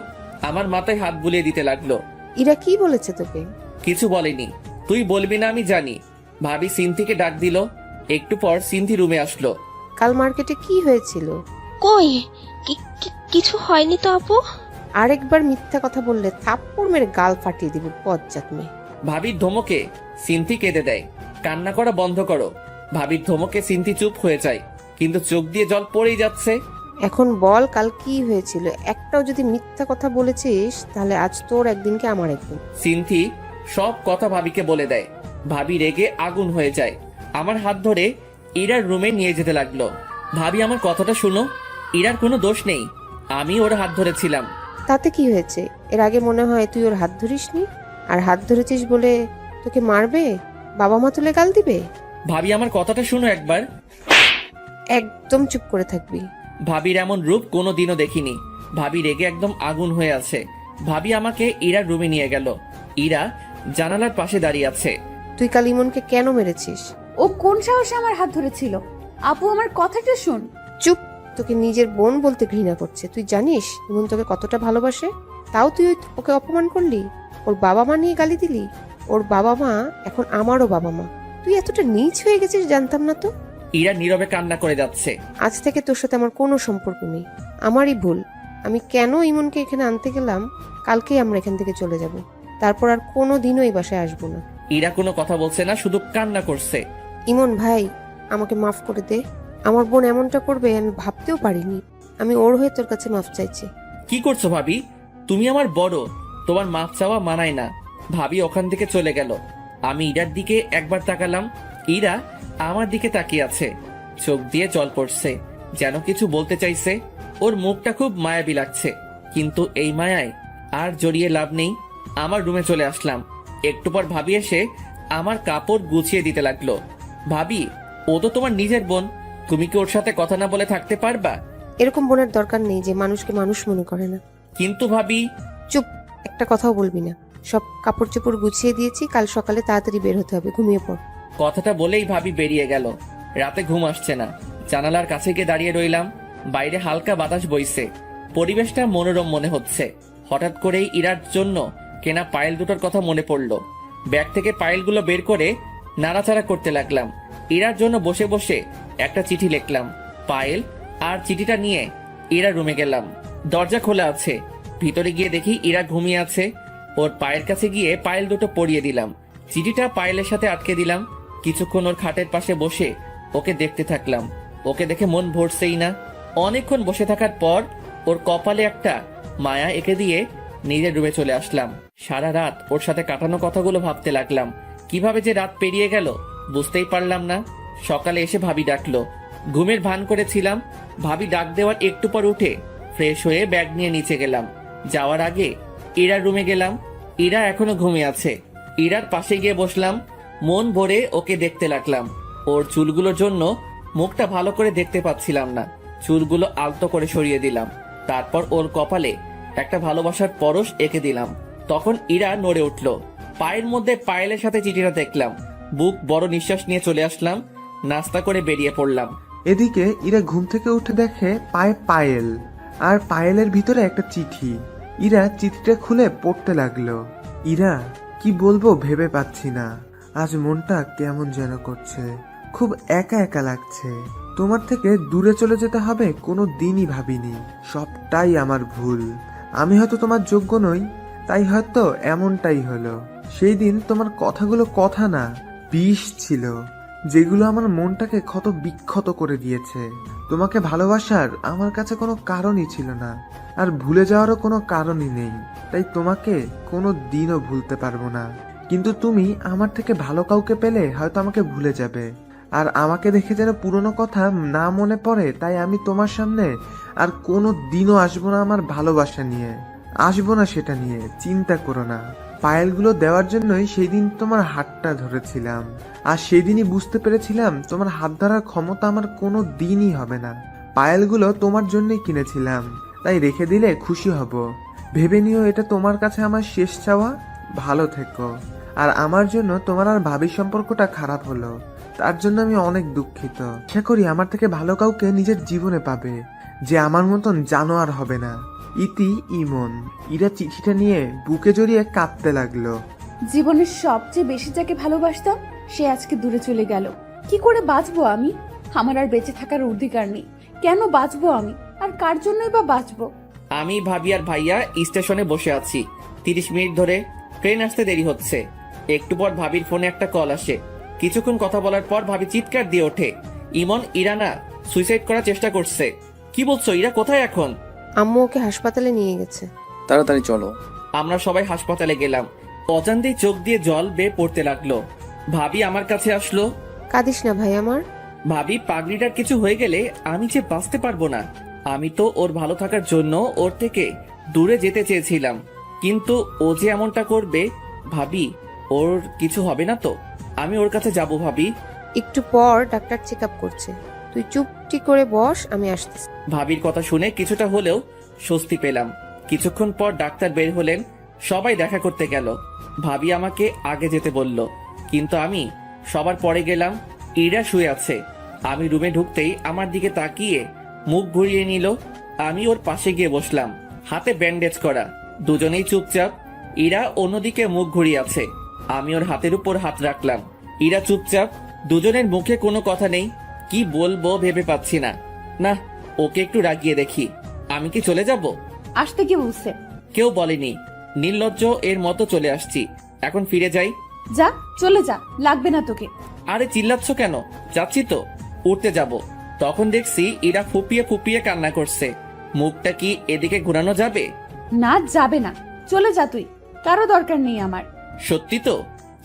Speaker 2: আমার মাথায় হাত বুলিয়ে দিতে লাগলো।
Speaker 7: ইরা কি বলেছে তোকে?
Speaker 2: কিছু বলেনি। তুই বলবি না আমি জানি। ভাবি সিনথিকে ডাক দিল। একটু পর সিনথি রুমে আসলো।
Speaker 7: কাল মার্কেটে কি হয়েছিল?
Speaker 6: কই কিছু হয়নি তো আপু।
Speaker 7: আরেকবার মিথ্যা কথা বললে থাপ্পড় মেরে গাল ফাটিয়ে দিব বজ্জাত মেয়ে।
Speaker 2: ভাবির ধমকে সিনথি কেঁদে দেয়। কান্না করা বন্ধ করো। ভাবির ধমকে সিনথি চুপ হয়ে যায়, কিন্তু চোখ দিয়ে জল পড়েই যাচ্ছে।
Speaker 7: এখন বল কাল কি হয়েছিল? একটাও যদি মিথ্যা কথা বলেছিস তাহলে আজ তোর একদিনকে আমার একদিন।
Speaker 2: সিনথি সব কথা ভাবিকে বলে দেয়। ভাবি রেগে আগুন হয়ে যায়। আমার হাত ধরে ইরার রুমে নিয়ে যেতে লাগলো। ভাবি আমার কথাটা শুনো, ইরার কোনো দোষ নেই। আমি ওর হাত ধরেছিলাম।
Speaker 7: তাতে কি হয়েছে? এর আগে মনে হয় তুই ওর হাত ধরিসনি, আর হাত ধরেছিস বলে তোকে মারবে, বাবা মা তুলে গাল দিবে।
Speaker 2: ভাবি আমার কথাটা শুনো একবার।
Speaker 7: একদম চুপ করে থাকবি।
Speaker 2: ভাবির এমন রূপ কোনোদিনও দেখিনি। ভাবি রেগে একদম আগুন হয়ে আছে। ভাবি আমাকে ইরার রুমে নিয়ে গেল। ইরা জানালার পাশে দাঁড়িয়ে আছে।
Speaker 7: তুই কাল ইমনকে কেন মেরেছিস?
Speaker 1: ও কোন সাহসে আমার হাত ধরেছিল? আপু আমার কথাটা শুন।
Speaker 7: চুপ। তোকে নিজের বোন বলতে ঘৃণা করছে। তুই জানিস ইমন তোকে কতটা ভালোবাসে? তাও তুই ওকে অপমান করলি, ওর বাবা মা নিয়ে গালি দিলি। ওর বাবা মা এখন আমারও বাবা মা। তুই এতটা নীচ হয়ে গেছিস জানতাম না তো।
Speaker 2: ইরা নীরবে কান্না করে যাচ্ছে।
Speaker 7: আজ থেকে তোর সাথে আমার কোনো সম্পর্ক নেই। আমারই ভুল। আমি কেন ইমনকে এখানে আনতে গেলাম, কালকেই আমরা এখান থেকে চলে যাব। তারপর আর কোনো দিনও এই বাসায় আসবো না।
Speaker 2: ইরা কোনো কথা বলছে না, শুধু কান্না করছে।
Speaker 7: ইমন ভাই, আমাকে মাফ করে দে। আমার বোন এমনটা করবে আমি ভাবতেও পারিনি। আমি ওর হয়ে তোর কাছে মাফ চাইছি।
Speaker 2: কি করছো ভাবি? তুমি আমার বড়, তোমার মাফ চাওয়া মানায় না। ভাবি ওখান থেকে চলে গেল। আমি ইরার দিকে একবার তাকালাম। ইরা আমার দিকে তাকিয়ে আছে। চোখ দিয়ে জল পড়ছে, যেন কিছু বলতে চাইছে। ওর মুখটা খুব মায়াবী লাগছে, কিন্তু এই মায়ায় আর জড়িয়ে লাভ নেই। আমার রুমে চলে আসলাম। একটু পর ভাবি এসে আমার কাপড় গুছিয়ে দিতে লাগলো। ভাবি, ও তো তোমার নিজের বোন, তুমি কি ওর সাথে কথা না বলে থাকতে পারবা?
Speaker 7: এরকম বোনের দরকার নেই যে মানুষকে মানুষ মনে করে না।
Speaker 2: কিন্তু ভাবি,
Speaker 7: চুপ, একটা কথাও বলবি না। সব কাপড় চোপড় গুছিয়ে দিয়েছি, কাল সকালে তাড়াতাড়ি বের হতে হবে, ঘুমিয়ে পড়।
Speaker 2: কথাটা বলেই ভাবি বেরিয়ে গেল। রাতে ঘুম আসছে না, জানালার কাছে গিয়ে দাঁড়িয়ে রইলাম। বাইরে হালকা বাতাস বইছে, পরিবেশটা মনোরম মনে হচ্ছে। হঠাৎ করেই ইরার জন্য কেনা পায়েল দুটোর কথা মনে পড়লো। ব্যাগ থেকে পায়েলগুলো বের করে নাড়াচাড়া করতে লাগলাম। ইরার জন্য বসে বসে একটা চিঠি লিখলাম। পায়েল আর চিঠিটা নিয়ে ইরা রুমে গেলাম। দরজা খোলা আছে, ভিতরে গিয়ে দেখি ইরা ঘুমিয়ে আছে। ওর পায়ের কাছে গিয়ে পায়েল দুটো পরিয়ে দিলাম। চিঠিটা পায়েলের সাথে আটকে দিলাম। কিছুক্ষণ ওর খাটের পাশে বসে ওকে দেখতে থাকলাম। ওকে দেখে মন ভরছেই না। অনেকক্ষণ বসে থাকার পর ওর কপালে একটা মায়া এঁকে দিয়ে নিজের রুমে চলে আসলাম। সারা রাত ওর সাথে কাটানো কথাগুলো ভাবতে লাগলাম। কিভাবে যে রাত পেরিয়ে গেল বুঝতেই পারলাম না। সকালে এসে ভাবি ডাকলো। ঘুমের ভান করেছিলাম। ভাবি ডাক দেওয়ার একটু পর উঠে ফ্রেশ হয়ে ব্যাগ নিয়ে নিচে গেলাম। যাওয়ার আগে ইরার রুমে গেলাম। ইরা এখনো ঘুমিয়ে আছে। ইরার পাশে গিয়ে বসলাম। মন ভরে ওকে দেখতে লাগলাম। ওর চুলগুলোর জন্য মুখটা ভালো করে দেখতে পাচ্ছিলাম না। চুলগুলো আলতো করে সরিয়ে দিলাম। তারপর ওর কপালে একটা ভালোবাসার পরশ এঁকে দিলাম। তখন ইরা নড়ে উঠল। পায়ের মধ্যে পায়েলের সাথে চিঠিটা দেখলাম। বুক বড় নিঃশ্বাস নিয়ে চলে আসলাম। নাস্তা করে বেরিয়ে পড়লাম।
Speaker 13: এদিকে ইরা ঘুম থেকে উঠে দেখে পায়ে পায়েল, আর পায়েলের ভিতরে একটা চিঠি। ইরা চিঠিটা খুলে পড়তে লাগলো। ইরা, কি বলবো ভেবে পাচ্ছি না। আজ মনটা কেমন যেন করছে, খুব একা একা লাগছে। তোমার থেকে দূরে চলে যেতে হবে কোনো দিনই ভাবিনি। সবটাই আমার ভুল। আমি হয়তো তোমার যোগ্য নই, তাই হয়তো এমনটাই হলো। সেই দিন তোমার কথাগুলো কথা না, বিষ ছিল, যেগুলো আমার মনটাকে ক্ষত বিক্ষত করে দিয়েছে। তোমাকে ভালোবাসার আমার কাছে কোনো কারণই ছিল না, আর ভুলে যাওয়ারও কোনো কারণই নেই। তাই তোমাকে কোনো দিনও ভুলতে পারবো না। কিন্তু তুমি আমার থেকে ভালো কাউকে পেলে হয়তো আমাকে ভুলে যাবে। আর আমাকে দেখে যেন পুরনো কথা না মনে পড়ে, তাই আমি তোমার সামনে আর কোনো দিনও আসবো না আমার ভালোবাসা নিয়ে। আসবো না সেটা নিয়ে, চিন্তা করো না। পায়েলগুলো দেওয়ার জন্যই সেই দিন তোমার হাতটা ধরেছিলাম, আর সেদিনই বুঝতে পেরেছিলাম তোমার হাত ধরার ক্ষমতা আমার কোনো দিনই হবে না। পায়েলগুলো তোমার জন্যই কিনেছিলাম, তাই রেখে দিলে খুশি হব। ভেবে নিও এটা তোমার কাছে আমার শেষ চাওয়া। ভালো থেকো। আর আমার জন্য তোমার আর ভাবির সম্পর্কটা খারাপ হলো, তার জন্য আমি অনেক দুঃখিত। আশা করি আমার থেকে ভালো কাউকে নিজের জীবনে পাবে, যে আমার মতন জানোয়ার হবে না। ইতি, ইমন। ইরা চিঠিটা নিয়ে বুকে জড়িয়ে কাঁদতে লাগলো।
Speaker 1: জীবনের সবচেয়ে বেশি যাকে ভালোবাসতাম সে আজকে দূরে চলে গেল। কি করে বাঁচবো আমি? আমার আর বেঁচে থাকার অধিকার নেই। কেন বাঁচবো আমি? আর কার জন্যই বা বাঁচবো?
Speaker 2: আমি, ভাবি আর ভাইয়া স্টেশনে বসে আছি। 30 মিনিট ধরে ট্রেন আসতে দেরি হচ্ছে। একটু পর ভাবির ফোনে একটা কল আসে। কিছুক্ষণ কথা বলার পর ভাবি চিৎকার দিয়ে ওঠে, ইমন ইরানা সুইসাইড করার চেষ্টা করছে। কি বলছো? ইরা কোথায় এখন?
Speaker 7: আম্মু ওকে হাসপাতালে নিয়ে গেছে।
Speaker 4: তাড়াতাড়ি চলো।
Speaker 2: আমরা সবাই হাসপাতালে গেলাম। অজান্তেই চোখ দিয়ে জল বেয়ে পড়তে লাগলো। ভাবি আমার কাছে আসলো।
Speaker 7: কাঁদিস না ভাই আমার।
Speaker 2: ভাবি, পাগড়িটার কিছু হয়ে গেলে আমি যে বাঁচতে পারবো না। আমি তো ওর ভালো থাকার জন্য ওর থেকে দূরে যেতে চেয়েছিলাম, কিন্তু ও যে এমনটা করবে। ভাবি, ওর কিছু হবে না তো? আমি ওর কাছে যাব ভাবি।
Speaker 7: একটু পর ডাক্তার চেক আপ করছে, তুই চুপটি করে বস, আমি আসতেছি।
Speaker 2: ভাবির কথা শুনে কিছুটা হলেও স্বস্তি পেলাম। কিছুক্ষণ পর ডাক্তার বের হলেন। সবাই দেখা করতে গেল। ভাবি আমাকে আগে যেতে বলল, কিন্তু আমি সবার পরে গেলাম। ইরা শুয়ে আছে। আমি রুমে ঢুকতেই আমার দিকে তাকিয়ে মুখ ঘুরিয়ে নিল। আমি ওর পাশে গিয়ে বসলাম। হাতে ব্যান্ডেজ করা, দুজনেই চুপচাপ। ইরা অন্যদিকে মুখ ঘুরিয়ে আছে। আমি ওর হাতের উপর হাত রাখলাম। ইরা চুপচাপ। দুজনের মুখে কোনো কথা নেই। কি বলবো ভেবে পাচ্ছি না। না, ওকে একটু রাগিয়ে দেখি। আমি কি চলে যাব?
Speaker 1: আসতে কি বলছে?
Speaker 2: কেউ বলেনি। নির্লজ্জ এর মতো চলে আসছি। এখন ফিরে যাই।
Speaker 1: যা, চলে যা, লাগবে না তোকে।
Speaker 2: আরে চিল্লাচ্ছ কেন? যাচ্ছি তো, উঠতে যাব। তখন দেখছি ইরা ফুপিয়ে ফুপিয়ে কান্না করছে। মুখটা কি এদিকে ঘোরানো যাবে?
Speaker 1: না, যাবে না। চলে যা তুই, কারো দরকার নেই আমার।
Speaker 2: সত্যি তো?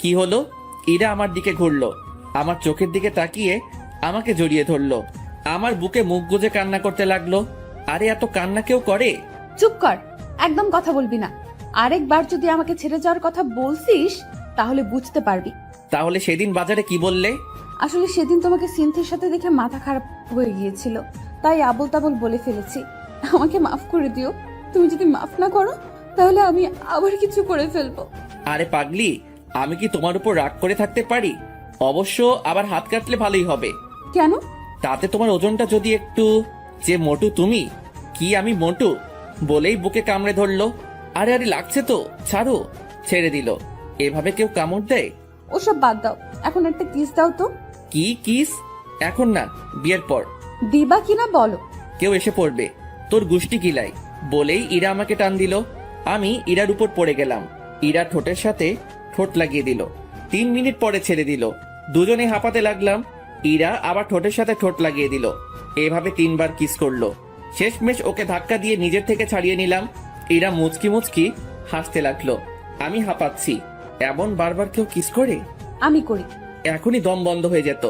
Speaker 2: কি হলো? ইরা আমার দিকে ঘুরলো, আমার চোখের দিকে তাকিয়ে আমাকে জড়িয়ে ধরলো। আমার বুকে মুখ গুজে কান্না করতে লাগলো। আরে এত কান্না কেউ করে?
Speaker 1: চুপ কর, একদম কথা বলবি না। আরেকবার যদি আমাকে ছেড়ে যাওয়ার কথা বলছিস তাহলে বুঝতে পারবি।
Speaker 2: তাহলে সেদিন বাজারে কি বললে?
Speaker 1: আসলে সেদিন তোমাকে সিনথির সাথে দেখে মাথা খারাপ হয়ে গিয়েছিল, তাই আবল তাবল বলে ফেলেছি। আমাকে মাফ করে দিও। তুমি যদি মাফ না করো তাহলে আমি আবার কিছু করে ফেলবো।
Speaker 2: আরে পাগলি, আমি কি তোমার উপর রাগ করে থাকতে পারি? অবশ্য আবার হাত কাটলে ভালোই হবে।
Speaker 1: কেন?
Speaker 2: তাতে তোমার ওজনটা যদি একটু, যে মোটু তুমি, কি আমি মোটু বলেই বুকে কামড়ে ধরলো। আরে আরে লাগছে তো, ছাড়ো। ছেড়ে দিল। এভাবে কেউ কামড় দেয়?
Speaker 1: ওসব বাদ দাও, এখন একটা কিস দাও তো।
Speaker 2: কি কিস? এখন না, বিয়ের পর।
Speaker 1: দিবা কিনা বলো।
Speaker 2: কেউ এসে পড়বে, তোর গুষ্টি কিলাই বলেই ইরা আমাকে টান দিল। আমি ইরার উপর পড়ে গেলাম। ইরা ঠোঁটের সাথে ঠোঁট লাগিয়ে দিল। 3 মিনিট পরে ছেড়ে দিল। দুজনে হাঁপাতে লাগলাম। ইরা আবার ঠোঁটের সাথে ঠোঁট লাগিয়ে দিল। এভাবে 3 বার কিস করলো। শেষমেশ ওকে ধাক্কা দিয়ে নিজের থেকে ছাড়িয়ে নিলাম। ইরা মুচকি মুচকি হাসতে লাগলো। আমি হাঁপাচ্ছি। এমন বারবার কেউ কিস করে?
Speaker 1: আমি করি।
Speaker 2: এখনই দম বন্ধ হয়ে যেত।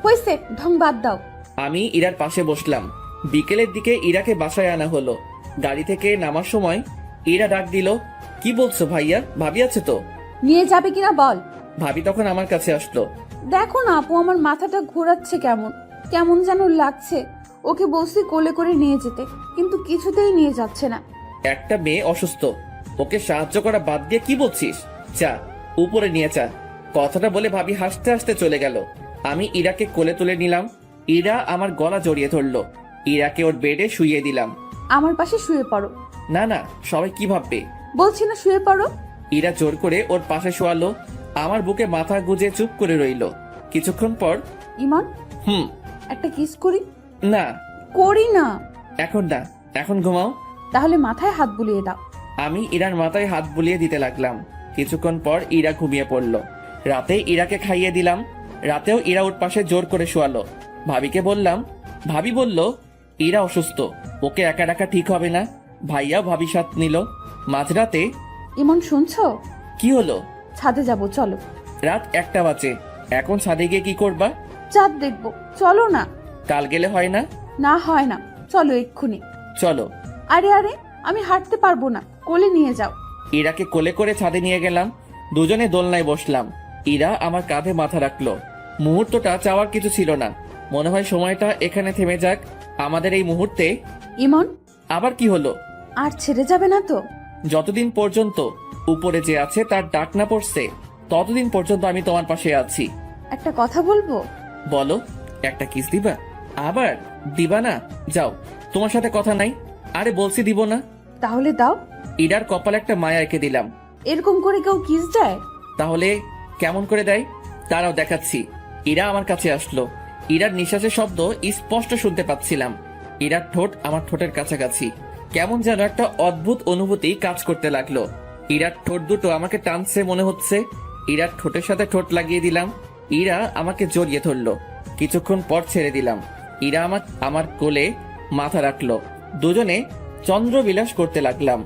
Speaker 1: হয়েছে, ঢং বাদ দাও।
Speaker 2: আমি ইরার পাশে বসলাম। বিকেলের দিকে ইরাকে বাসায় আনা হলো। গাড়ি থেকে নামার সময় ইরা ডাক দিল, কি বলছো ভাইয়া, ভাবি আছে তো?
Speaker 1: নিয়ে যাবে কিনা বল।
Speaker 2: ভাবি তখন আমার কাছে আসলো।
Speaker 1: দেখো না আপু, আমার মাথাটা ঘোরাচ্ছে, কেমন কেমন যেন লাগছে। ওকে বলছি কোলে করে নিয়ে যেতে, কিন্তু কিছুতেই নিয়ে যাচ্ছে না।
Speaker 2: একটা মেয়ে অসুস্থ, ওকে সাহায্য করা বাদ দিয়ে কি বলছিস? চা, উপরে নিয়ে চা। কথাটা বলে ভাবি হাসতে হাসতে চলে গেল। আমি ইরাকে কোলে তুলে নিলাম। ইরা আমার গলা জড়িয়ে ধরলো। ইরাকে ওর বেডে শুইয়ে দিলাম।
Speaker 1: আমার পাশে শুয়ে পড়ো।
Speaker 2: না না, সবাই কি ভাববে?
Speaker 1: বলছি না শুয়ে পড়ো।
Speaker 2: ইরা জোর করে ওর পাশে শোয়ালো। আমার বুকে মাথা গুজে চুপ করে রইলো। কিছুক্ষণ পর,
Speaker 1: ইমন,
Speaker 2: হুম,
Speaker 1: একটা কিস করি।
Speaker 2: না
Speaker 1: করি না।
Speaker 2: এখন না, এখন ঘুমাও।
Speaker 1: তাহলে মাথায় হাত বুলিয়ে দাও।
Speaker 2: আমি ইরার মাথায় হাত বুলিয়ে দিতে লাগলাম। কিছুক্ষণ পর ইরা ঘুমিয়ে পড়লো। রাতে ইরাকে খাইয়ে দিলাম। রাতেও ইরা ওর পাশে জোর করে শোয়ালো। ভাবিকে বললাম। ভাবি বলল, ইরা অসুস্থ, ওকে একা রাখা ঠিক হবে না। ভাইয়া ভাবি সাথ নিল। মাঝরাতে,
Speaker 1: ইমন শুনছো?
Speaker 2: কি হলো?
Speaker 1: ছাদে যাব, চলো।
Speaker 2: রাত 1টা বাজে। এখন ছাদে গিয়ে কি করবা?
Speaker 1: চাঁদ দেখবো, চলো না।
Speaker 2: কাল গেলে হয় না?
Speaker 1: না হয় না, চলো এক্ষুনি।
Speaker 2: চলো।
Speaker 1: আরে আরে, আমি হাঁটতে পারবো না, কোলে নিয়ে যাও।
Speaker 2: ইরাকে কোলে করে ছাদে নিয়ে গেলাম। দুজনে দোলনায় বসলাম। ইরা আমার কাঁধে মাথা রাখলো। মুহূর্তটা চাওয়ার কিছু ছিল না। মনে হয় সময়টা এখানে থেমে যাক। আমাদের এই মুহূর্তে।
Speaker 1: ইমন,
Speaker 2: আবার কি হলো?
Speaker 1: আর ছেড়ে যাবে না তো?
Speaker 2: যতদিন পর্যন্ত উপরে যে আছে তার ডাক না পড়ছে, ততদিন পর্যন্ত আমি তোমার পাশে আছি।
Speaker 1: একটা কথা বলবো।
Speaker 2: বলো। একটা কিস দিবা? আবার দিবা না? যাও, তোমার সাথে কথা নাই। আরে বলছি দিব না।
Speaker 1: তাহলে দাও।
Speaker 2: ইরার কপালে একটা মায়া এঁকে দিলাম।
Speaker 1: এরকম করে কেউ কিস দেয়?
Speaker 2: তাহলে কেমন করে দেয়? তারাও দেখাচ্ছি। ইরা আমার কাছে আসলো। ইরার নিঃশ্বাসের শব্দ স্পষ্ট শুনতে পাচ্ছিলাম। ইরার ঠোঁট আমার ঠোঁটের কাছাকাছি। কেমন যেন একটা অদ্ভুত অনুভূতি কাজ করতে লাগলো। ইরার ঠোঁট দুটো আমাকে টানছে মনে হচ্ছে। ইরার ঠোঁটের সাথে ঠোঁট লাগিয়ে দিলাম। ইরা আমাকে জড়িয়ে ধরলো। কিছুক্ষণ পর ছেড়ে দিলাম। ইরা আমার কোলে মাথা রাখলো। দুজনে চন্দ্রবিলাস করতে লাগলাম।